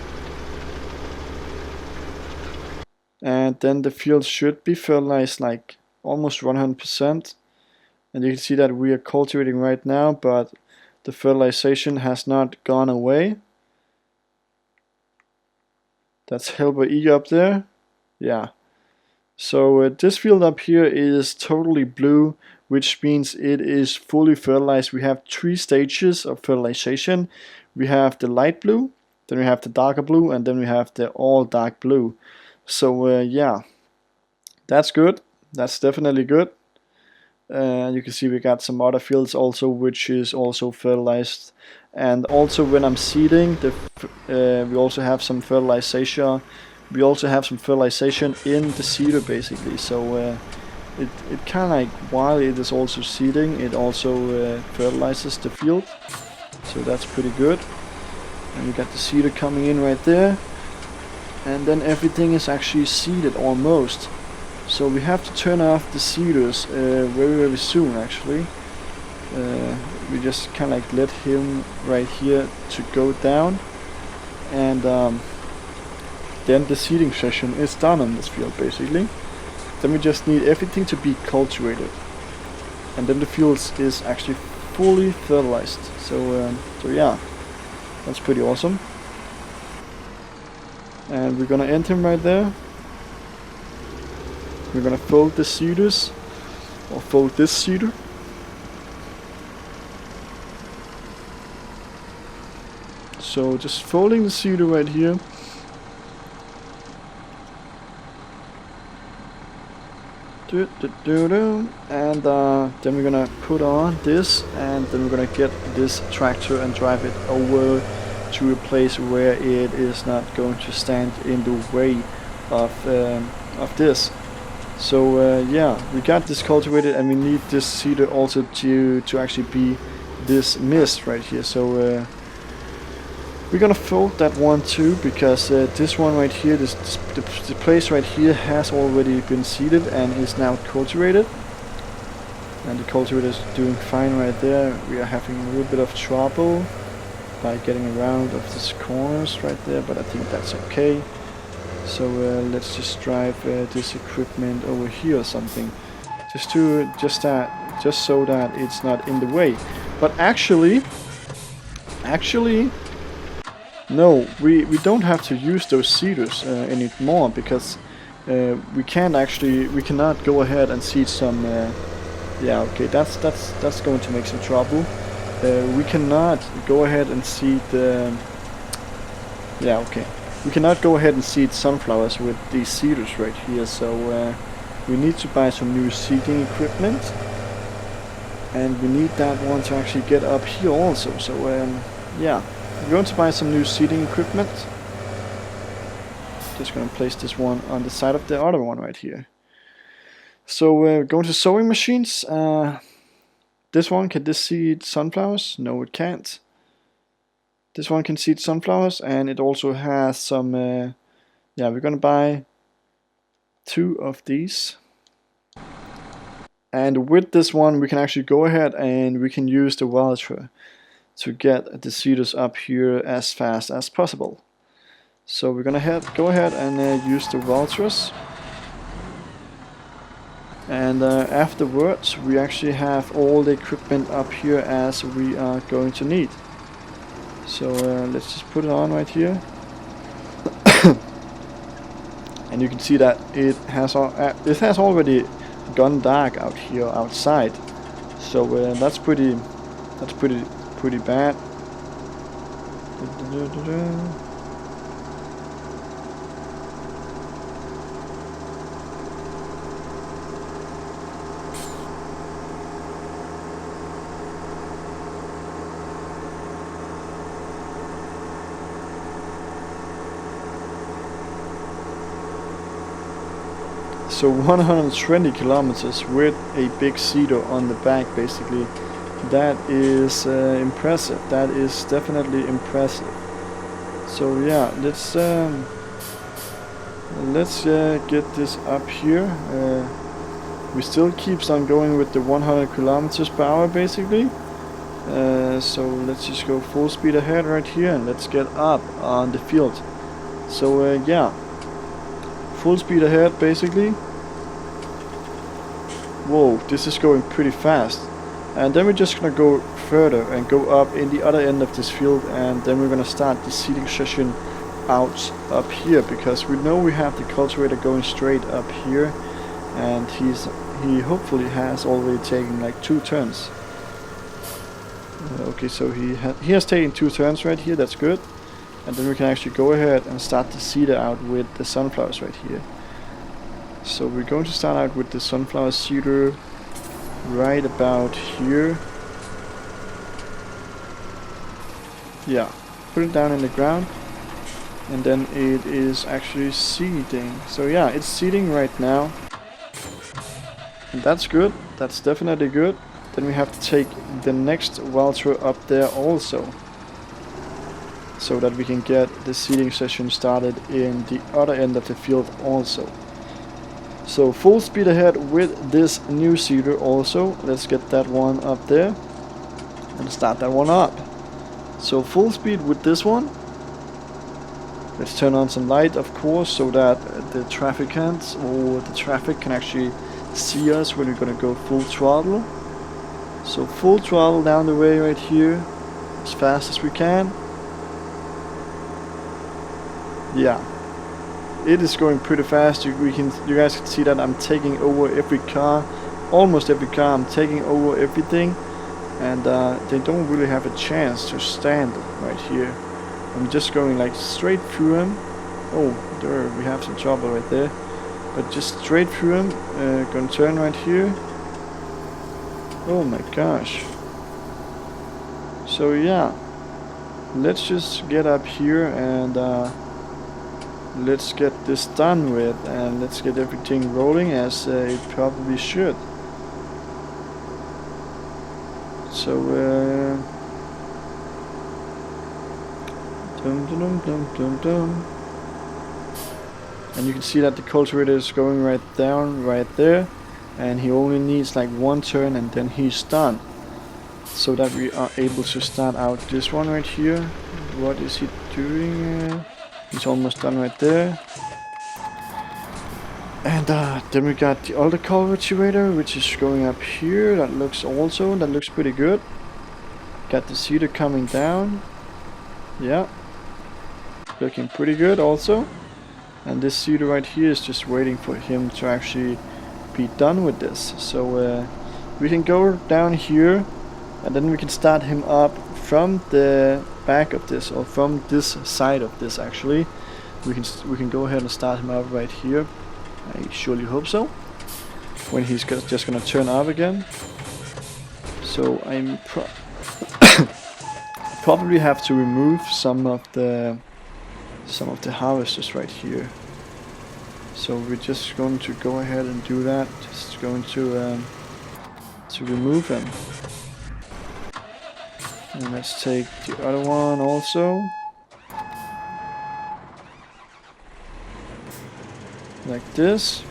and then the field should be fertilized like almost 100%. And you can see that we are cultivating right now, but the fertilization has not gone away. That's Helper E up there. Yeah. So this field up here is totally blue, which means it is fully fertilized. We have 3 stages of fertilization. We have the light blue, then we have the darker blue, and then we have the all dark blue. So yeah, that's good. That's definitely good. You can see we got some other fields also, which is also fertilized. And also when I'm seeding, we also have some fertilization. We also have some fertilization in the seeder, basically. So it kind of like, while it is also seeding, it also fertilizes the field. So that's pretty good. And we got the seeder coming in right there. And then everything is actually seeded almost. So we have to turn off the seeders very soon, actually. We just kind of like let him right here to go down, and then the seeding session is done on this field, basically. Then we just need everything to be cultivated, and then the field is actually fully fertilized. So yeah, that's pretty awesome. And we're gonna end him right there. We're gonna fold the seeders, or fold this seeder. So just folding the seeder right here. And then we're gonna put on this, and then we're gonna get this tractor and drive it over to a place where it is not going to stand in the way of this. So yeah, we got this cultivated, and we need this seeder also to actually be this mist right here. So we're gonna fold that one too, because this one right here, the place right here has already been seeded and is now cultivated. And the cultivator is doing fine right there. We are having a little bit of trouble by getting around of these corners right there, but I think that's okay. So let's just drive this equipment over here or something, just so that it's not in the way. But actually, no, we don't have to use those seeders anymore, because we cannot go ahead and seed some. Yeah, okay, that's going to make some trouble. We cannot go ahead and seed. Yeah, okay. We cannot go ahead and seed sunflowers with these seeders right here, so we need to buy some new seeding equipment, and we need that one to actually get up here also. So yeah, we're going to buy some new seeding equipment. Just going to place this one on the side of the other one right here. So we're going to sowing machines. This one, can this seed sunflowers? No, it can't. This one can seed sunflowers, and it also has some, yeah, yeah, we're gonna buy 2 of these. And with this one, we can actually go ahead and we can use the welcher to get the seeders up here as fast as possible. So we're gonna go ahead and use the welchers. And afterwards, we actually have all the equipment up here as we are going to need. So let's just put it on right here. And you can see that it has already gone dark out here outside. So that's pretty bad. So 120 kilometers with a big seeder on the back, basically. That is impressive. That is definitely impressive. So yeah, let's get this up here. We still keeps on going with the 100 kilometers per hour, basically. So let's just go full speed ahead right here, and let's get up on the field. So yeah, full speed ahead, basically. Whoa, this is going pretty fast. And then we're just gonna go further and go up in the other end of this field, and then we're gonna start the seeding session out up here, because we know we have the cultivator going straight up here, and he hopefully has already taken like 2 turns. Okay, so he has taken 2 turns right here. That's good. And then we can actually go ahead and start the seeder out with the sunflowers right here. So we're going to start out with the sunflower seeder right about here. Yeah, put it down in the ground, and then it is actually seeding. So yeah, it's seeding right now, and that's good. That's definitely good. Then we have to take the next welcher up there also, so that we can get the seeding session started in the other end of the field also. So full speed ahead with this new seeder also. Let's get that one up there and start that one up. So full speed with this one. Let's turn on some light, of course, so that the trafficants or the traffic can actually see us when we're gonna go full throttle. So full throttle down the way right here, as fast as we can. Yeah. It is going pretty fast. You guys can see that I'm taking over every car, almost every car. I'm taking over everything, and they don't really have a chance to stand right here. I'm just going like straight through them. Oh, there we have some trouble right there, but just straight through them. Gonna turn right here. Oh my gosh. So yeah, let's just get up here and let's get this done with, and let's get everything rolling as it probably should. So and you can see that the cultivator is going right down right there, and he only needs like 1 turn and then he's done, so that we are able to start out this one right here. What is he doing? He's almost done right there. And then we got the other cultivator, which is going up here. That looks pretty good. Got the seeder coming down. Yeah, looking pretty good also. And this seeder right here is just waiting for him to actually be done with this. So we can go down here, and then we can start him up from the back of this, or from this side of this actually. We can go ahead and start him up right here. I surely hope so, when he's just gonna turn up again. So I'm probably have to remove some of the harvesters right here. So we're just going to go ahead and do that. Just going to remove them. And let's take the other one also. like this.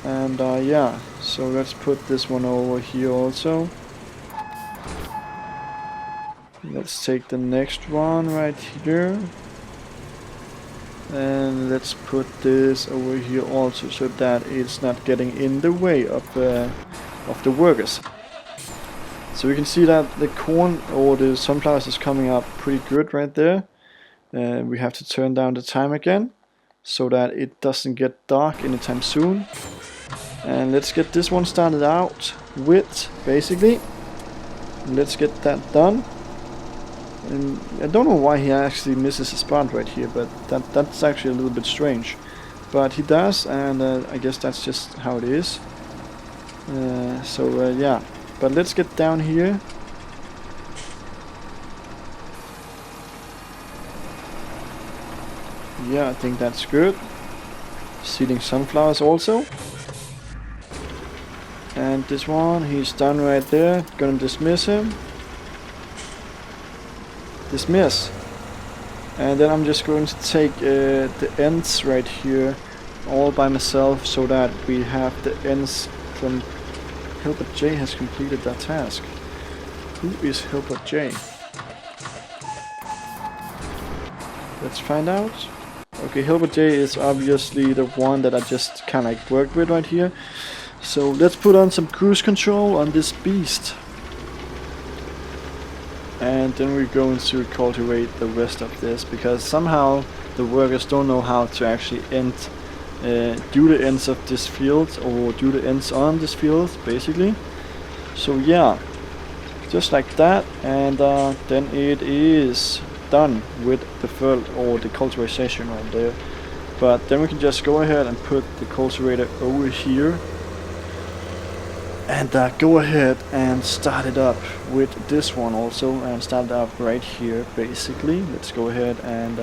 And yeah, so let's put this one over here also. Let's take the next one right here. And let's put this over here also, so that it's not getting in the way of the workers. So we can see that the corn or the sunflowers is coming up pretty good right there. We have to turn down the time again, so that it doesn't get dark anytime soon. And let's get this one started out with, basically. Let's get that done. And I don't know why he actually misses a spot right here, but that's actually a little bit strange. But he does, and I guess that's just how it is. Yeah, but let's get down here. Yeah, I think that's good. Seeding sunflowers also. And this one, he's done right there. Gonna dismiss him. Dismiss. And then I'm just going to take the ends right here all by myself, so that we have the ends from Helper J has completed that task. Who is Helper J? Let's find out. Okay, Helper J is obviously the one that I just kinda like worked with right here. So let's put on some cruise control on this beast. And then we're going to cultivate the rest of this, because somehow the workers don't know how to actually do the ends of this field, or do the ends on this field, basically. So yeah, just like that, and then it is done with the cultivation right there. But then we can just go ahead and put the cultivator over here. And go ahead and start it up with this one also, and start it up right here basically. Let's go ahead and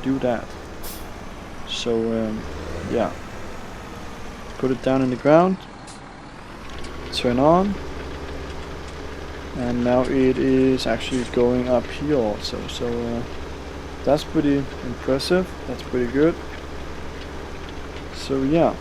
do that. So yeah, put it down in the ground, turn on, and now it is actually going up here also. So that's pretty impressive. That's pretty good. So yeah.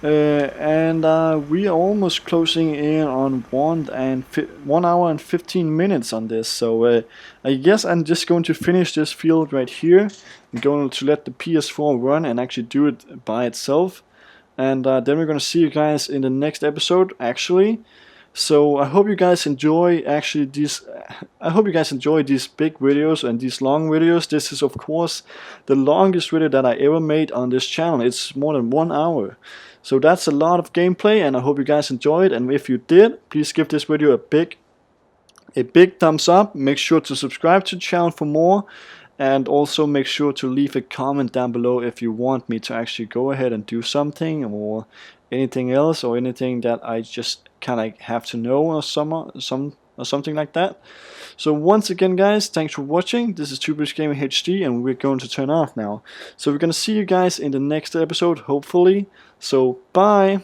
And we are almost closing in on 1 hour and 15 minutes on this. So I guess I'm just going to finish this field right here. I'm going to let the PS4 run and actually do it by itself. And then we're going to see you guys in the next episode, actually. So I hope you guys enjoy I hope you guys enjoy these big videos and these long videos. This is of course the longest video that I ever made on this channel. It's more than 1 hour. So that's a lot of gameplay, and I hope you guys enjoyed. And if you did, please give this video a big thumbs up. Make sure to subscribe to the channel for more, and also make sure to leave a comment down below if you want me to actually go ahead and do something, or anything else, or anything that I just kind of have to know, or something like that. So once again, guys, thanks for watching. This is Tubers Gaming HD, and we're going to turn off now. So we're gonna see you guys in the next episode, hopefully. So bye.